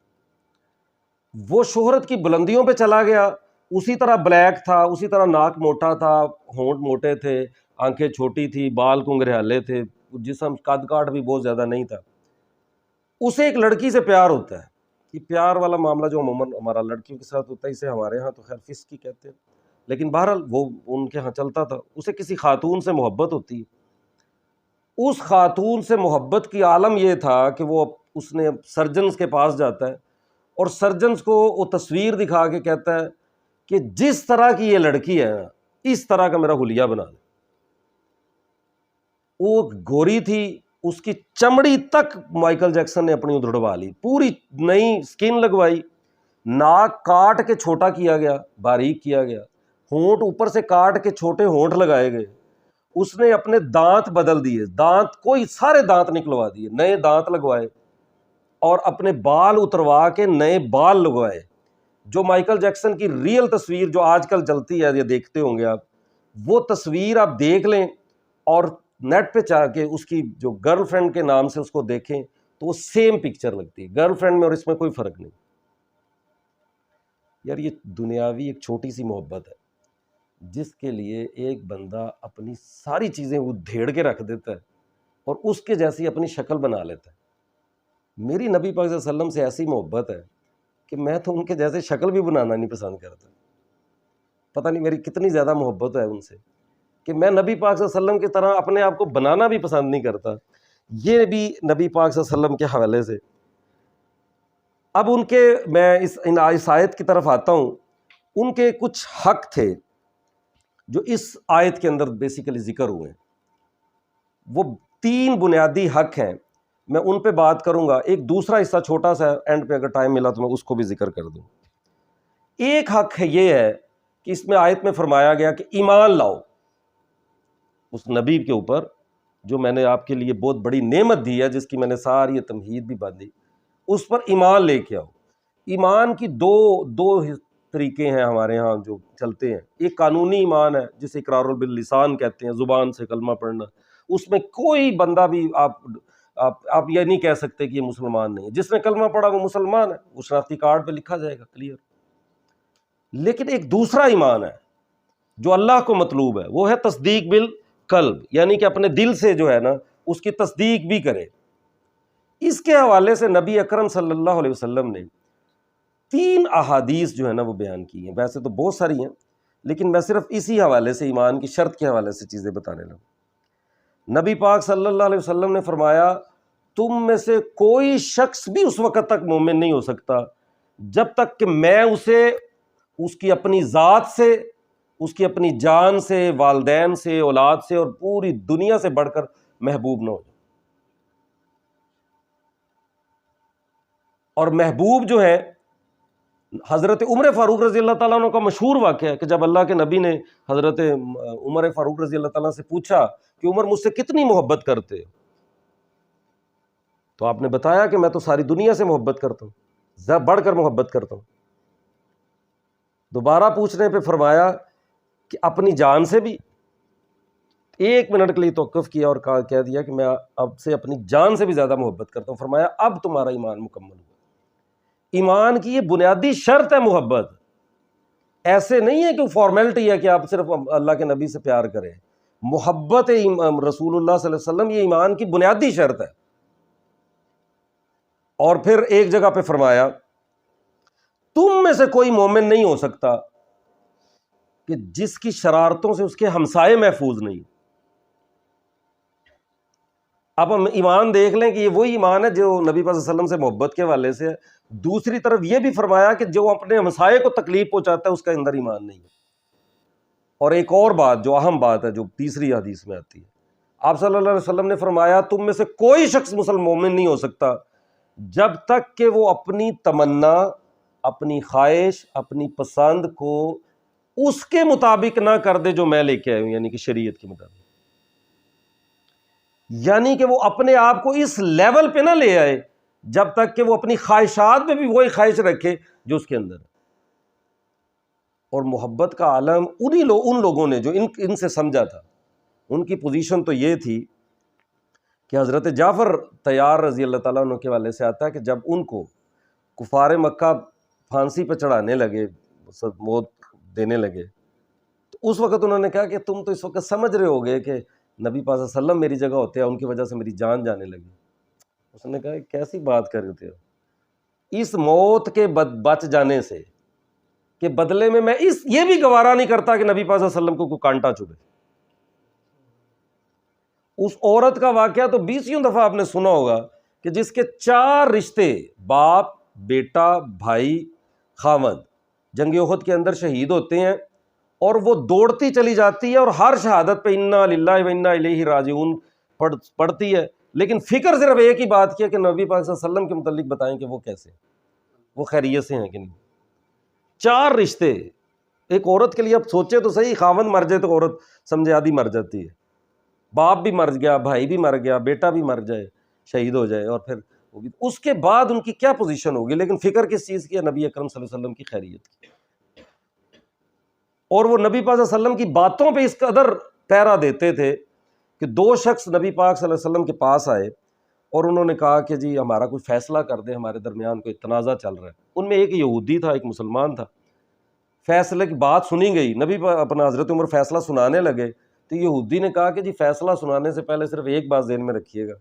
وہ شہرت کی بلندیوں پہ چلا گیا، اسی طرح بلیک تھا، اسی طرح ناک موٹا تھا، ہونٹ موٹے تھے، آنکھیں چھوٹی تھی، بال کنگریالے تھے، جسم قد کاٹ بھی بہت زیادہ نہیں تھا. اسے ایک لڑکی سے پیار ہوتا ہے. یہ پیار والا معاملہ جو عموماً ہمارا لڑکیوں کے ساتھ ہوتا ہے، اسے ہمارے ہاں تو خیر فسکی کہتے ہیں، لیکن بہرحال وہ ان کے ہاں چلتا تھا. اسے کسی خاتون سے محبت ہوتی ہے. اس خاتون سے محبت کی عالم یہ تھا کہ اس نے سرجنز کے پاس جاتا ہے اور سرجنز کو وہ تصویر دکھا کے کہتا ہے کہ جس طرح کی یہ لڑکی ہے اس طرح کا میرا حلیہ بنا دے. وہ گوری تھی، اس کی چمڑی تک مائیکل جیکسن نے اپنی ادھڑوا لی، پوری نئی سکن لگوائی، ناک کاٹ کے چھوٹا کیا گیا، باریک کیا گیا، ہونٹ اوپر سے کاٹ کے چھوٹے ہونٹ لگائے گئے. اس نے اپنے دانت بدل دیے، سارے دانت نکلوا دیے، نئے دانت لگوائے، اور اپنے بال اتروا کے نئے بال لگوائے. جو مائیکل جیکسن کی ریئل تصویر جو آج کل چلتی ہے، یہ دیکھتے ہوں گے آپ، وہ تصویر آپ دیکھ لیں اور نیٹ پہ چاہ کے اس کی جو گرل فرینڈ کے نام سے اس کو دیکھیں تو وہ سیم پکچر لگتی ہے. گرل فرینڈ میں اور اس میں کوئی فرق نہیں. یار یہ دنیاوی ایک چھوٹی سی محبت ہے جس کے لیے ایک بندہ اپنی ساری چیزیں وہ دھیڑ کے رکھ دیتا ہے اور اس کے جیسی اپنی شکل بنا لیتا ہے. میری نبی پاک صلی اللہ علیہ وسلم سے ایسی محبت ہے کہ میں تو ان کے جیسے شکل بھی بنانا نہیں پسند کرتا. پتہ نہیں میری کتنی زیادہ محبت ہے ان سے کہ میں نبی پاک صلی اللہ علیہ وسلم کی طرح اپنے آپ کو بنانا بھی پسند نہیں کرتا. یہ بھی نبی پاک صلی اللہ علیہ وسلم کے حوالے سے. اب ان کے میں اس آیت کی طرف آتا ہوں. ان کے کچھ حق تھے جو اس آیت کے اندر بیسیکلی ذکر ہوئے ہیں. وہ 3 بنیادی حق ہیں، میں ان پہ بات کروں گا. ایک دوسرا حصہ چھوٹا سا اینڈ پہ اگر ٹائم ملا تو میں اس کو بھی ذکر کر دوں. ایک حق ہے یہ ہے کہ اس میں آیت میں فرمایا گیا کہ ایمان لاؤ اس نبی کے اوپر جو میں نے آپ کے لیے بہت بڑی نعمت دی ہے، جس کی میں نے ساری تمہید بھی باندھی، اس پر ایمان لے کے آؤ. ایمان کی دو طریقے ہیں ہمارے ہاں جو چلتے ہیں. ایک قانونی ایمان ہے جسے اقرار باللسان کہتے ہیں، زبان سے کلمہ پڑھنا. اس میں کوئی بندہ بھی آپ یہ نہیں کہہ سکتے کہ یہ مسلمان نہیں ہے. جس نے کلمہ پڑھا وہ مسلمان ہے، وہ شناختی کارڈ پہ لکھا جائے گا کلیئر. لیکن ایک دوسرا ایمان ہے جو اللہ کو مطلوب ہے، وہ ہے تصدیق بالقلب، یعنی کہ اپنے دل سے جو ہے نا اس کی تصدیق بھی کرے. اس کے حوالے سے نبی اکرم صلی اللہ علیہ وسلم نے 3 احادیث جو ہے نا وہ بیان کی ہیں. ویسے تو بہت ساری ہیں لیکن میں صرف اسی حوالے سے ایمان کی شرط کے حوالے سے چیزیں بتانے لگا. نبی پاک صلی اللہ علیہ وسلم نے فرمایا تم میں سے کوئی شخص بھی اس وقت تک مومن نہیں ہو سکتا جب تک کہ میں اسے اس کی اپنی ذات سے، اس کی اپنی جان سے، والدین سے، اولاد سے اور پوری دنیا سے بڑھ کر محبوب نہ ہو جائے۔ اور محبوب جو ہے، حضرت عمر فاروق رضی اللہ تعالیٰ عنہ کا مشہور واقعہ ہے کہ جب اللہ کے نبی نے حضرت عمر فاروق رضی اللہ تعالیٰ سے پوچھا کہ عمر مجھ سے کتنی محبت کرتے ہو، تو آپ نے بتایا کہ میں تو ساری دنیا سے محبت کرتا ہوں، بڑھ کر محبت کرتا ہوں۔ دوبارہ پوچھنے پہ فرمایا کہ اپنی جان سے بھی، 1 منٹ کے لیے توقف کیا اور کہہ دیا کہ میں اب سے اپنی جان سے بھی زیادہ محبت کرتا ہوں۔ فرمایا اب تمہارا ایمان مکمل ہوا۔ ایمان کی یہ بنیادی شرط ہے محبت، ایسے نہیں ہے کہ فارمیلٹی ہے کہ آپ صرف اللہ کے نبی سے پیار کریں۔ محبت رسول اللہ صلی اللہ علیہ وسلم یہ ایمان کی بنیادی شرط ہے۔ اور پھر ایک جگہ پہ فرمایا تم میں سے کوئی مومن نہیں ہو سکتا کہ جس کی شرارتوں سے اس کے ہمسائے محفوظ نہیں۔ اب ہم ایمان دیکھ لیں کہ یہ وہی ایمان ہے جو نبی پاک صلی اللہ علیہ وسلم سے محبت کے حوالے سے ہے۔ دوسری طرف یہ بھی فرمایا کہ جو اپنے ہمسائے کو تکلیف پہنچاتا ہے اس کا اندر ایمان نہیں ہے۔ اور ایک اور بات جو اہم بات ہے جو تیسری حدیث میں آتی ہے، آپ صلی اللہ علیہ وسلم نے فرمایا تم میں سے کوئی شخص مسلم مومن نہیں ہو سکتا جب تک کہ وہ اپنی تمنا، اپنی خواہش، اپنی پسند کو اس کے مطابق نہ کر دے جو میں لے کے آیا ہوں، یعنی کہ شریعت کے مطابق، یعنی کہ وہ اپنے آپ کو اس لیول پہ نہ لے آئے جب تک کہ وہ اپنی خواہشات میں بھی وہی خواہش رکھے جو اس کے اندر ہے۔ اور محبت کا عالم ان لوگوں نے جو ان سے سمجھا تھا، ان کی پوزیشن تو یہ تھی کہ حضرت جعفر طیار رضی اللہ تعالیٰ عنہ کے والے سے آتا ہے کہ جب ان کو کفار مکہ پھانسی پہ چڑھانے لگے، موت دینے لگے، تو اس وقت انہوں نے کہا کہ تم تو اس وقت سمجھ رہے ہوگے کہ نبی پاک صلی اللہ علیہ وسلم میری جگہ ہوتے ہیں، ان کی وجہ سے میری جان جانے لگی۔ اس نے کہا کیسی بات کر رہے ہو، اس موت کے بچ جانے سے کہ بدلے میں یہ بھی گوارا نہیں کرتا کہ نبی پاک صلی اللہ علیہ وسلم کو کوئی کانٹا چبھے۔ اس عورت کا واقعہ تو 20 دفعہ آپ نے سنا ہوگا کہ جس کے 4 رشتے، باپ، بیٹا، بھائی، خاوند، جنگ احد کے اندر شہید ہوتے ہیں، اور وہ دوڑتی چلی جاتی ہے اور ہر شہادت پہ انا للہ و انا الیہ راجعون پڑھتی ہے، لیکن فکر صرف ایک ہی بات کی ہے کہ نبی پاک صلی اللہ علیہ وسلم کے متعلق بتائیں کہ وہ کیسے، وہ خیریت سے ہیں کہ نہیں۔ 4 رشتے ایک عورت کے لیے، اب سوچے تو صحیح، خاوند مر جائے تو عورت سمجھے آدھی مر جاتی ہے، باپ بھی مر گیا، بھائی بھی مر گیا، بیٹا بھی مر جائے، شہید ہو جائے، اور پھر اس کے بعد ان کی کیا پوزیشن ہوگی، لیکن فکر کس چیز کی ہے؟ نبی اکرم صلی اللہ علیہ وسلم کی خیریت کی۔ اور وہ نبی پاک صلی اللہ علیہ وسلم کی باتوں پہ اس قدر پہرا دیتے تھے کہ 2 شخص نبی پاک صلی اللہ علیہ وسلم کے پاس آئے اور انہوں نے کہا کہ جی ہمارا کوئی فیصلہ کر دیں، ہمارے درمیان کوئی تنازع چل رہا ہے۔ ان میں ایک یہودی تھا، ایک مسلمان تھا۔ فیصلے کی بات سنی گئی، نبی اپنا حضرت عمر فیصلہ سنانے لگے تو یہودی نے کہا کہ جی فیصلہ سنانے سے پہلے صرف ایک بات ذہن میں رکھیے گا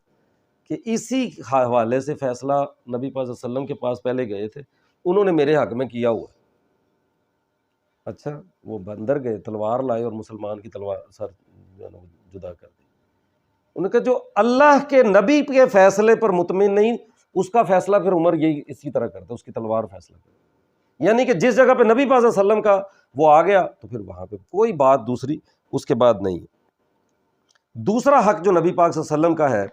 کہ اسی حوالے سے فیصلہ نبی پاک صلی اللہ علیہ وسلم کے پاس پہلے گئے تھے، انہوں نے میرے حق میں کیا ہوا ہے۔ اچھا، وہ بندر گئے، تلوار لائے اور مسلمان کی تلوار سر جدا کر دی۔ انہوں نے کہا جو اللہ کے نبی کے فیصلے پر مطمئن نہیں، اس کا فیصلہ پھر عمر یہی اسی طرح کرتا، اس کی تلوار فیصلہ کرتا، یعنی کہ جس جگہ پہ نبی پاک صلی اللہ علیہ وسلم کا وہ آ گیا تو پھر وہاں پہ کوئی بات دوسری اس کے بعد نہیں۔ دوسرا حق جو نبی پاک صلی اللہ علیہ وسلم کا ہے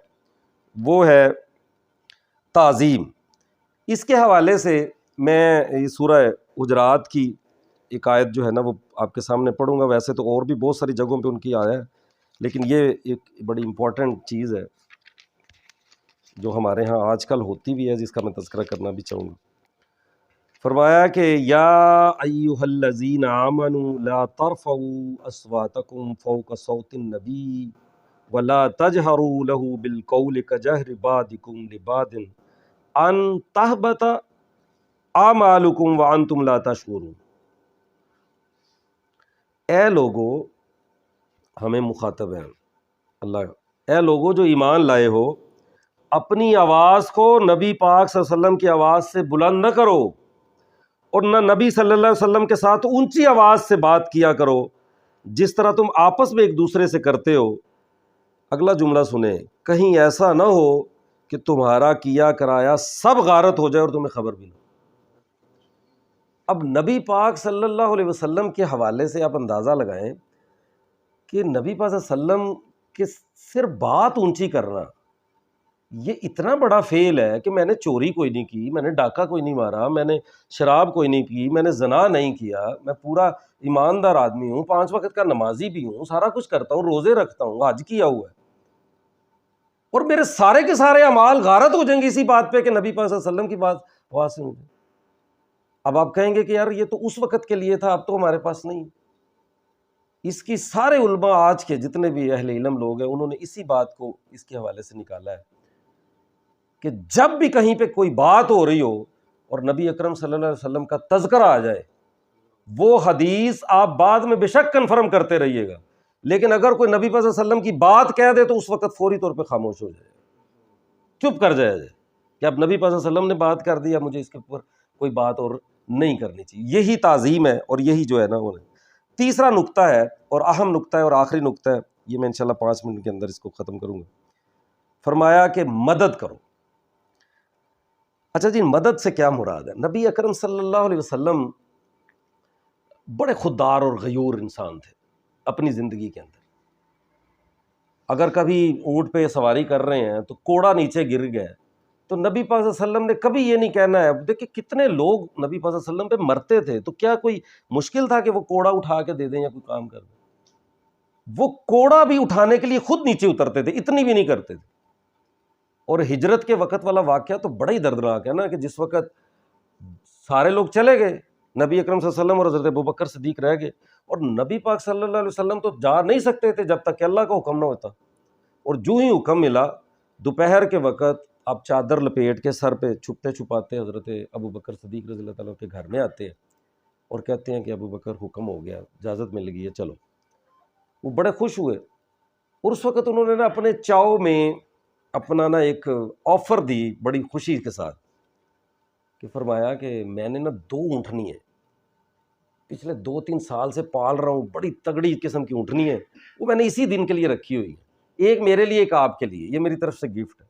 وہ ہے تعظیم۔ اس کے حوالے سے میں یہ سورہ حجرات کی ایک آیت جو ہے نا وہ آپ کے سامنے پڑھوں گا، ویسے تو اور بھی بہت ساری جگہوں پہ ان کی آیا ہے، لیکن یہ ایک بڑی امپورٹنٹ چیز ہے جو ہمارے ہاں آج کل ہوتی بھی ہے، جس کا میں تذکرہ کرنا بھی چاہوں گا۔ فرمایا کہ یا ایھا الذین آمنوا لا ترفعوا اصواتکم فوق صوت النبی ولا تجہروا له بالقول کجہر بعضکم لبعض ان تحبط اعمالکم وانتم لا تشعرون۔ اے لوگو، ہمیں مخاطب ہیں اللہ، اے لوگو جو ایمان لائے ہو، اپنی آواز کو نبی پاک صلی اللہ علیہ وسلم کی آواز سے بلند نہ کرو، اور نہ نبی صلی اللہ علیہ وسلم کے ساتھ اونچی آواز سے بات کیا کرو جس طرح تم آپس میں ایک دوسرے سے کرتے ہو۔ اگلا جملہ سنیں، کہیں ایسا نہ ہو کہ تمہارا کیا کرایا سب غارت ہو جائے اور تمہیں خبر بھی نہ۔ اب نبی پاک صلی اللہ علیہ وسلم کے حوالے سے آپ اندازہ لگائیں کہ نبی پاک صلی اللہ علیہ وسلم کے صرف بات اونچی کرنا یہ اتنا بڑا فعل ہے کہ میں نے چوری کوئی نہیں کی، میں نے ڈاکہ کوئی نہیں مارا، میں نے شراب کوئی نہیں پی، میں نے زنا نہیں کیا، میں پورا ایماندار آدمی ہوں، 5 وقت کا نمازی بھی ہوں، سارا کچھ کرتا ہوں، روزے رکھتا ہوں، حج کیا ہوا ہے، اور میرے سارے کے سارے اعمال غارت ہو جائیں گے اسی بات پہ کہ نبی پاک صلی اللہ علیہ وسلم کی بات وہاں سے ہوں گے۔ اب آپ کہیں گے کہ یار یہ تو اس وقت کے لیے تھا، اب تو ہمارے پاس نہیں۔ اس کی سارے علماء آج کے جتنے بھی اہل علم لوگ ہیں انہوں نے اسی بات کو اس کے حوالے سے نکالا ہے کہ جب بھی کہیں پہ کوئی بات ہو رہی ہو اور نبی اکرم صلی اللہ علیہ وسلم کا تذکرہ آ جائے، وہ حدیث آپ بعد میں بے شک کنفرم کرتے رہیے گا، لیکن اگر کوئی نبی صلی اللہ علیہ وسلم کی بات کہہ دے تو اس وقت فوری طور پہ خاموش ہو جائے، چپ کر جائے کہ اب نبی صلی اللہ علیہ وسلم نے بات کر دی، اب مجھے اس کے اوپر کوئی بات اور نہیں کرنی چاہیے۔ یہی تعظیم ہے، اور یہی جو ہے نا وہ تیسرا نقطہ ہے اور اہم نقطہ ہے اور آخری نقطہ ہے، یہ میں انشاءاللہ 5 منٹ کے اندر اس کو ختم کروں گا۔ فرمایا کہ مدد کرو۔ اچھا جی، مدد سے کیا مراد ہے؟ نبی اکرم صلی اللہ علیہ وسلم بڑے خوددار اور غیور انسان تھے اپنی زندگی کے اندر۔ اگر کبھی اونٹ پہ سواری کر رہے ہیں تو کوڑا نیچے گر گیا تو نبی پاک صلی اللہ علیہ وسلم نے کبھی یہ نہیں کہنا ہے، دیکھیں کتنے لوگ نبی پاک صلی اللہ علیہ وسلم پہ مرتے تھے، تو کیا کوئی مشکل تھا کہ وہ کوڑا اٹھا کے دے دیں یا کوئی کام کر دیں؟ وہ کوڑا بھی اٹھانے کے لیے خود نیچے اترتے تھے، اتنی بھی نہیں کرتے تھے۔ اور ہجرت کے وقت والا واقعہ تو بڑا ہی دردناک ہے نا، کہ جس وقت سارے لوگ چلے گئے، نبی اکرم صلی اللہ علیہ وسلم اور حضرت ابوبکر صدیق رہ گئے، اور نبی پاک صلی اللہ علیہ وسلم تو جا نہیں سکتے تھے جب تک کہ اللہ کا حکم نہ ہوتا، اور جو ہی حکم ملا دوپہر کے وقت آپ چادر لپیٹ کے سر پہ چھپتے چھپاتے حضرت ابوبکر صدیق رضی اللہ تعالیٰ کے گھر میں آتے ہیں اور کہتے ہیں کہ ابوبکر حکم ہو گیا، اجازت مل گئی ہے، چلو۔ وہ بڑے خوش ہوئے، اور اس وقت انہوں نے نا اپنے چاؤ میں اپنا نا ایک آفر دی بڑی خوشی کے ساتھ، کہ فرمایا کہ میں نے نا 2 اونٹنی ہیں، پچھلے 2-3 سال سے پال رہا ہوں، بڑی تگڑی قسم کی اونٹنی ہے، وہ میں نے اسی دن کے لیے رکھی ہوئی ہے، ایک میرے لیے ایک آپ کے لیے، یہ میری طرف سے گفٹ ہے۔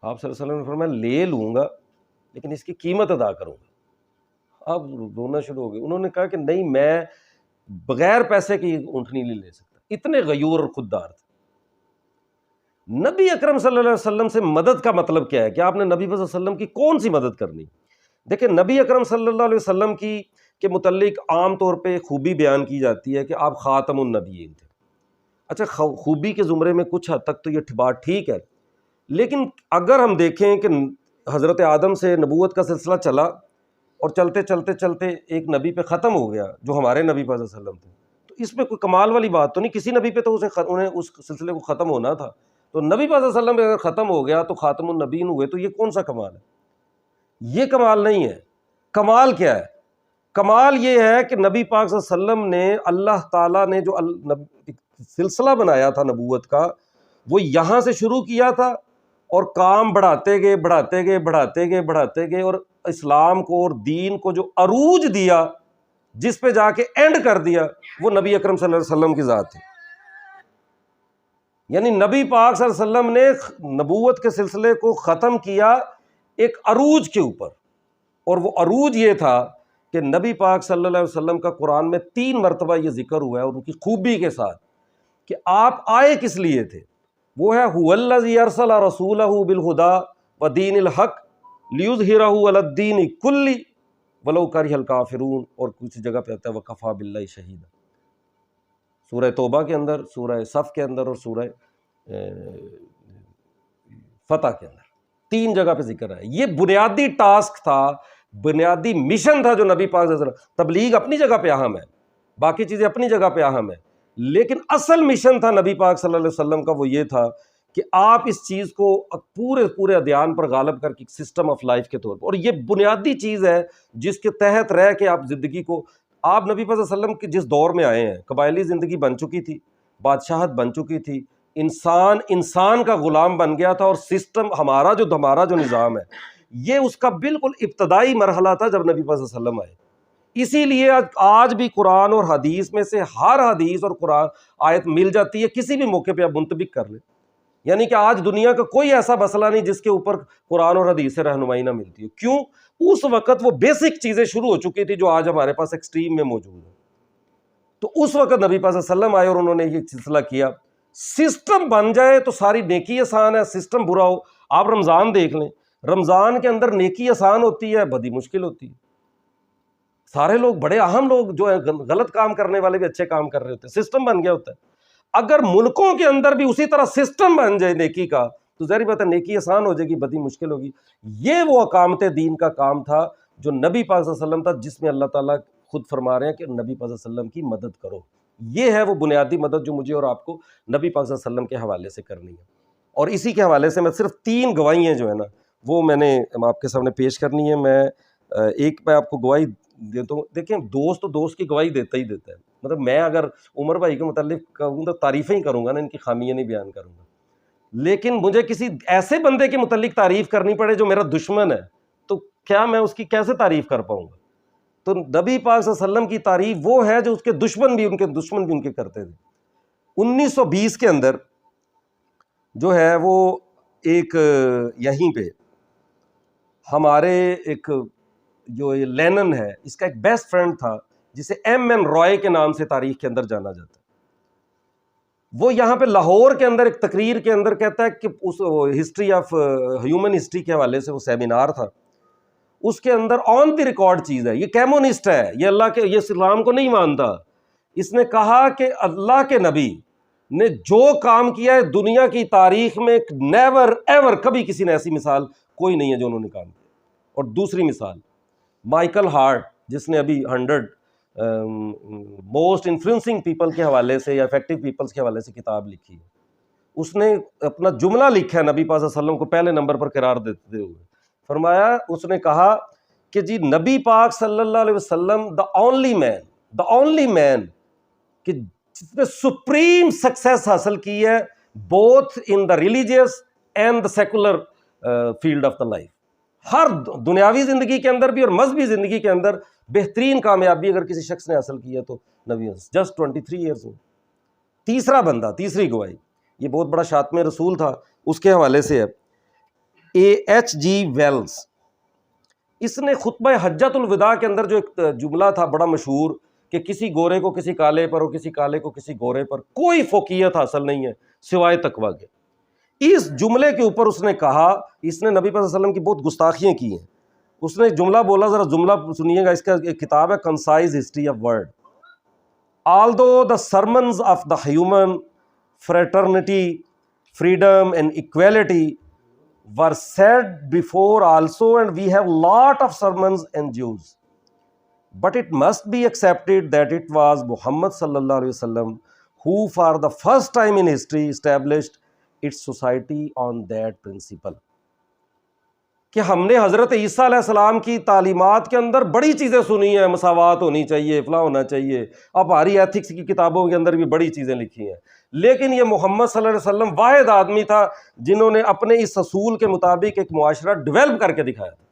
آپ صلی اللہ علیہ وسلم نے فرمایا لے لوں گا لیکن اس کی قیمت ادا کروں گا۔ آپ رونا شروع ہو گئے۔ انہوں نے کہا کہ نہیں، میں بغیر پیسے کی اونٹنی نہیں لے سکتا۔ اتنے غیور اور خوددار تھے۔ نبی اکرم صلی اللہ علیہ وسلم سے مدد کا مطلب کیا ہے کہ آپ نے نبی صلی اللہ علیہ وسلم کی کون سی مدد کرنی؟ دیکھیں نبی اکرم صلی اللہ علیہ وسلم کی کے متعلق عام طور پہ خوبی بیان کی جاتی ہے کہ آپ خاتم النبیین تھے۔ اچھا، خوبی کے زمرے میں کچھ حد تک تو یہ بات ٹھیک ہے، لیکن اگر ہم دیکھیں کہ حضرت آدم سے نبوت کا سلسلہ چلا اور چلتے چلتے چلتے ایک نبی پہ ختم ہو گیا جو ہمارے نبی صلی اللہ علیہ وسلم تھے، تو اس میں کوئی کمال والی بات تو نہیں، کسی نبی پہ تو انہیں اس سلسلے کو ختم ہونا تھا، تو نبی صلی اللہ علیہ وسلم اگر ختم ہو گیا تو خاتم النبیین ہوئے، تو یہ کون سا کمال ہے؟ یہ کمال نہیں ہے۔ کمال کیا ہے؟ کمال یہ ہے کہ نبی پاک صلی اللہ علیہ وسلم نے، اللہ تعالیٰ نے جو سلسلہ بنایا تھا نبوت کا، وہ یہاں سے شروع کیا تھا اور کام بڑھاتے گئے بڑھاتے گئے بڑھاتے گئے بڑھاتے گئے، اور اسلام کو اور دین کو جو عروج دیا، جس پہ جا کے اینڈ کر دیا، وہ نبی اکرم صلی اللہ علیہ وسلم کی ذات ہے۔ یعنی نبی پاک صلی اللہ علیہ وسلم نے نبوت کے سلسلے کو ختم کیا ایک عروج کے اوپر، اور وہ عروج یہ تھا کہ نبی پاک صلی اللہ علیہ وسلم کا قرآن میں 3 مرتبہ یہ ذکر ہوا ہے، اور ان کی خوبی کے ساتھ کہ آپ آئے کس لیے تھے۔ وہ ہے هو الذی ارسل رسولہ بالہدی ودین الحق لیظہرہ علی الدین کلہ ولو کرہ الکافرون، اور کچھ جگہ پہ آتا ہے وکفی باللہ شہیدا، سورہ توبہ کے اندر، سورہ صف کے اندر، اور سورہ فتح کے اندر، 3 جگہ پہ ذکر ہے۔ یہ بنیادی ٹاسک تھا، بنیادی مشن تھا جو نبی پاک صلی اللہ علیہ وسلم، تبلیغ اپنی جگہ پہ اہم ہے، باقی چیزیں اپنی جگہ پہ اہم ہے، لیکن اصل مشن تھا نبی پاک صلی اللہ علیہ وسلم کا، وہ یہ تھا کہ آپ اس چیز کو پورے ادیان پر غالب کر کے سسٹم آف لائف کے طور پر، اور یہ بنیادی چیز ہے جس کے تحت رہ کے آپ زندگی کو، آپ نبی صلی اللہ علیہ وسلم کے جس دور میں آئے ہیں، قبائلی زندگی بن چکی تھی، بادشاہت بن چکی تھی، انسان کا غلام بن گیا تھا، اور سسٹم ہمارا جو نظام ہے یہ اس کا بالکل ابتدائی مرحلہ تھا جب نبی صلی اللہ علیہ وسلم آئے۔ اسی لیے آج بھی قرآن اور حدیث میں سے ہر حدیث اور قرآن آیت مل جاتی ہے، کسی بھی موقع پہ آپ منطبق کر لیں، یعنی کہ آج دنیا کا کوئی ایسا مسئلہ نہیں جس کے اوپر قرآن اور حدیث سے رہنمائی نہ ملتی ہو. کیوں؟ اس وقت وہ بیسک چیزیں شروع ہو چکی تھی جو آج ہمارے پاس ایکسٹریم میں موجود ہیں. تو اس وقت نبی پاک صلی اللہ علیہ وسلم آئے اور انہوں نے یہ سلسلہ کیا. سسٹم بن جائے تو ساری نیکی آسان ہے, سسٹم برا ہو. آپ رمضان دیکھ لیں, رمضان کے اندر نیکی آسان ہوتی ہے, بدی مشکل ہوتی ہے. سارے لوگ, بڑے اہم لوگ جو ہے غلط کام کرنے والے بھی اچھے کام کر رہے ہوتے ہیں, سسٹم بن گیا ہوتا ہے. اگر ملکوں کے اندر بھی اسی طرح سسٹم بن جائے نیکی کا تو ظاہر بات ہے نیکی آسان ہو جائے گی, بدی مشکل ہوگی. یہ وہ اقامت دین کا کام تھا جو نبی پاک صلی اللہ علیہ وسلم تھا, جس میں اللہ تعالیٰ خود فرما رہے ہیں کہ نبی پاک صلی اللہ علیہ وسلم کی مدد کرو. یہ ہے وہ بنیادی مدد جو مجھے اور آپ کو نبی پاک صلی اللہ علیہ وسلم کے حوالے سے کرنی ہے. اور اسی کے حوالے سے میں صرف 3 گواہیاں جو ہے نا وہ میں نے آپ کے سامنے پیش کرنی ہے. میں ایک میں آپ کو گواہی دیتا ہوں. دیکھیں, دوست تو دوست کی گواہی دیتا ہی دیتا ہے. مطلب میں اگر عمر بھائی کے متعلق کہوں تو تعریفیں ہی کروں گا نا, ان کی خامیاں نہیں بیان کروں گا. لیکن مجھے کسی ایسے بندے کے متعلق تعریف کرنی پڑے جو میرا دشمن ہے تو کیا میں اس کی کیسے تعریف کر پاؤں گا؟ تو نبی پاک صلی اللہ علیہ وسلم کی تعریف وہ ہے جو اس کے دشمن بھی ان کے کرتے تھے. 1920 کے اندر جو ہے وہ ایک یہیں پہ ہمارے ایک جو یہ لینن ہے, اس کا ایک بیسٹ فرینڈ تھا جسے M.N. رائے کے نام سے تاریخ کے اندر جانا جاتا ہے. وہ یہاں پہ لاہور کے اندر ایک تقریر کے اندر کہتا ہے کہ اس ہسٹری آف ہیومن ہسٹری کے حوالے سے وہ سیمینار تھا, اس کے اندر آن دی ریکارڈ چیز ہے, یہ کیمونسٹ ہے, یہ اللہ کے, یہ اسلام کو نہیں مانتا. اس نے کہا کہ اللہ کے نبی نے جو کام کیا ہے دنیا کی تاریخ میں نیور ایور کبھی کسی نے ایسی مثال کوئی نہیں ہے جو انہوں نے کام کیا. اور دوسری مثال مائیکل ہارٹ, جس نے ابھی 100 موسٹ انفلوئنسنگ پیپل کے حوالے سے یا افیکٹو پیپلز کے حوالے سے کتاب لکھی ہے. اس نے اپنا جملہ لکھا ہے نبی پاک صلی اللہ علیہ وسلم کو پہلے نمبر پر قرار دیتے ہوئے. فرمایا, اس نے کہا کہ جی نبی پاک صلی اللہ علیہ وسلم دا اونلی مین کہ جس نے سپریم سکسیس حاصل کی ہے both in the religious and the secular field of the life. ہر دنیاوی زندگی کے اندر بھی اور مذہبی زندگی کے اندر بہترین کامیابی اگر کسی شخص نے حاصل کی ہے تو نبی, جسٹ 23 ایئرز میں. تیسرا بندہ, تیسری گواہی, یہ بہت بڑا شاتم رسول تھا, اس کے حوالے سے ہے A.H.G. ویلز. اس نے خطبہ حجۃ الوداع کے اندر جو ایک جملہ تھا بڑا مشہور کہ کسی گورے کو کسی کالے پر اور کسی کالے کو کسی گورے پر کوئی فوقیت حاصل نہیں ہے سوائے تقویٰ کے. اس جملے کے اوپر اس نے کہا, اس نے نبی صلی اللہ علیہ وسلم کی بہت گستاخیاں کی ہیں. اس نے جملہ بولا, ذرا جملہ سنیے گا, اس کا ایک کتاب ہے concise history of world. Although the sermons of the human fraternity, freedom and equality were said before also, and we have lot of sermons and Jews, but it must be accepted that it was Muhammad sallallahu alaihi wasallam who for the first time in history established its society on that principle. کہ ہم نے حضرت عیسیٰ علیہ السلام کی تعلیمات کے اندر بڑی چیزیں سنی ہیں, مساوات ہونی چاہیے, فلاں ہونا چاہیے, اب ہماری ایتھکس کی کتابوں کے اندر بھی بڑی چیزیں لکھی ہیں, لیکن یہ محمد صلی اللہ علیہ وسلم واحد آدمی تھا جنہوں نے اپنے اس اصول کے مطابق ایک معاشرہ ڈیولپ کر کے دکھایا تھا.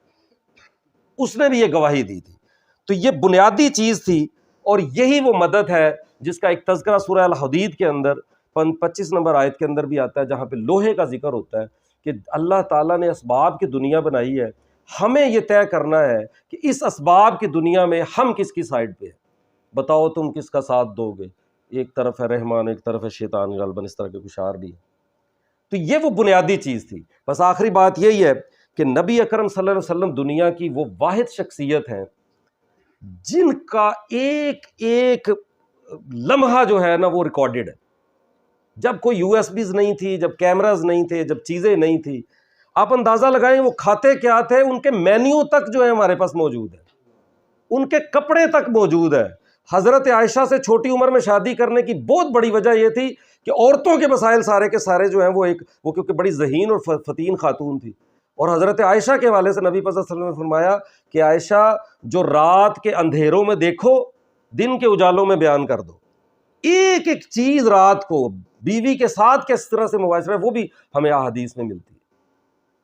اس نے بھی یہ گواہی دی تھی. تو یہ بنیادی چیز تھی, اور یہی وہ مدد ہے جس کا ایک تذکرہ سورہ الحدید کے اندر 25 نمبر آیت کے اندر بھی آتا ہے, جہاں پہ لوہے کا ذکر ہوتا ہے کہ اللہ تعالیٰ نے اسباب کی دنیا بنائی ہے, ہمیں یہ طے کرنا ہے کہ اس اسباب کی دنیا میں ہم کس کی سائڈ پہ ہیں, بتاؤ تم کس کا ساتھ دو گے. ایک طرف ہے رحمان, ایک طرف ہے شیطان غالباً, اس طرح کے کچھ اشعار بھی ہیں. تو یہ وہ بنیادی چیز تھی. بس آخری بات یہی ہے کہ نبی اکرم صلی اللہ علیہ وسلم دنیا کی وہ واحد شخصیت ہیں جن کا ایک ایک لمحہ جو ہے نا وہ ریکارڈڈ ہے. جب کوئی USB نہیں تھی, جب کیمراز نہیں تھے, جب چیزیں نہیں تھی, آپ اندازہ لگائیں وہ کھاتے کیا تھے, ان کے مینیو تک جو ہے ہمارے پاس موجود ہے, ان کے کپڑے تک موجود ہے. حضرت عائشہ سے چھوٹی عمر میں شادی کرنے کی بہت بڑی وجہ یہ تھی کہ عورتوں کے مسائل سارے کے سارے جو ہیں وہ کیونکہ بڑی ذہین اور فتین خاتون تھی. اور حضرت عائشہ کے حوالے سے نبی صلی اللہ علیہ وسلم نے فرمایا کہ عائشہ جو رات کے اندھیروں میں دیکھو دن کے اجالوں میں بیان کر دو. ایک ایک چیز رات کو بیوی کے ساتھ کس طرح سے معاشرہ ہے وہ بھی ہمیں احادیث میں ملتی ہے.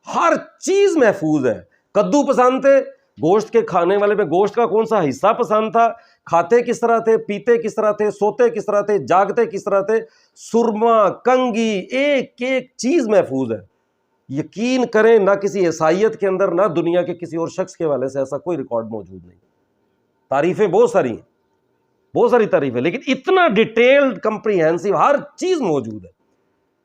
ہر چیز محفوظ ہے. کدو پسند تھے, گوشت کے کھانے والے میں گوشت کا کون سا حصہ پسند تھا, کھاتے کس طرح تھے، پیتے کس طرح تھے، سوتے کس طرح تھے، جاگتے کس طرح تھے، سرما، کنگھی، ایک ایک چیز محفوظ ہے۔ یقین کریں نہ کسی عیسائیت کے اندر نہ دنیا کے کسی اور شخص کے حوالے سے ایسا کوئی ریکارڈ موجود نہیں۔ تعریفیں بہت ساری ہیں، بہت ساری تعریفیں، لیکن اتنا ڈیٹیلڈ کمپریہنسو ہر چیز موجود ہے۔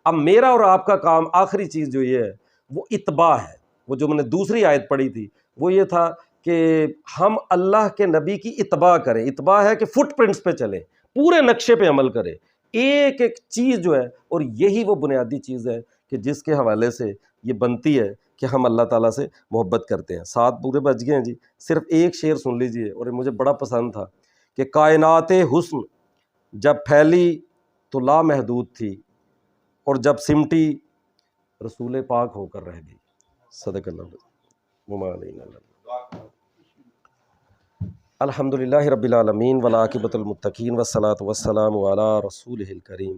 اب میرا اور آپ کا کام، آخری چیز جو یہ ہے وہ اتباع ہے۔ وہ جو میں نے دوسری آیت پڑھی تھی وہ یہ تھا کہ ہم اللہ کے نبی کی اتباع کریں۔ اتباع ہے کہ فٹ پرنٹس پہ چلیں، پورے نقشے پہ عمل کریں، ایک ایک چیز جو ہے، اور یہی وہ بنیادی چیز ہے کہ جس کے حوالے سے یہ بنتی ہے کہ ہم اللہ تعالیٰ سے محبت کرتے ہیں۔ 7 پورے بج گئے ہیں جی، صرف ایک شعر سن لیجئے، اور یہ مجھے بڑا پسند تھا کہ کائنات حسن جب پھیلی تو لامحدود تھی، اور جب سمٹی رسول پاک ہو کر رہ گئی۔ صدق اللہ وما علینا الا البلاغ۔ الحمدللہ رب العالمین والعاقبۃ المتقین والصلاۃ والسلام علی رسولہ الکریم۔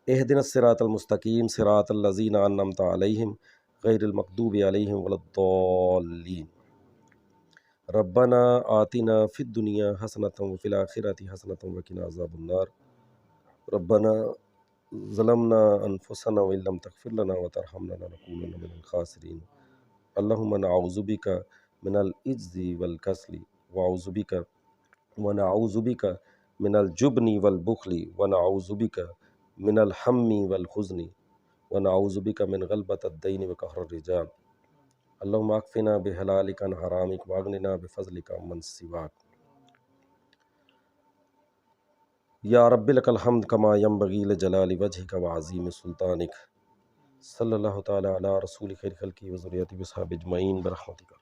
اہدنا الصراط المستقیم صراط الذین انعمت علیہم غیر المغضوب علیہم ولا الضالین۔ ربنا آتنا فی الدنیا حسنۃ وفی الآخرۃ حسنۃ وقنا عذاب النار۔ ربنا ظلمنا انفسنا وان لم تغفر لنا وترحمنا لنکونن من الخاسرین۔ اللہم نعوذ بک من العجز والکسل ونعوذ بک من الجبن والبخل ونعوذ بک من الہم والحزن ونعوذ بک من غلبۃ الدین وقہر الرجال۔ اللہم اکفنا بحلالک عن حرامک واغننا بفضلک عمن سواک۔ یا رب لک الحمد کما ینبغی لجلال وجہک وعظیم سلطانک۔ صلی اللہ تعالی علی رسول خیر خلقہ وذریتہ واصحابہ اجمعین برحمتک۔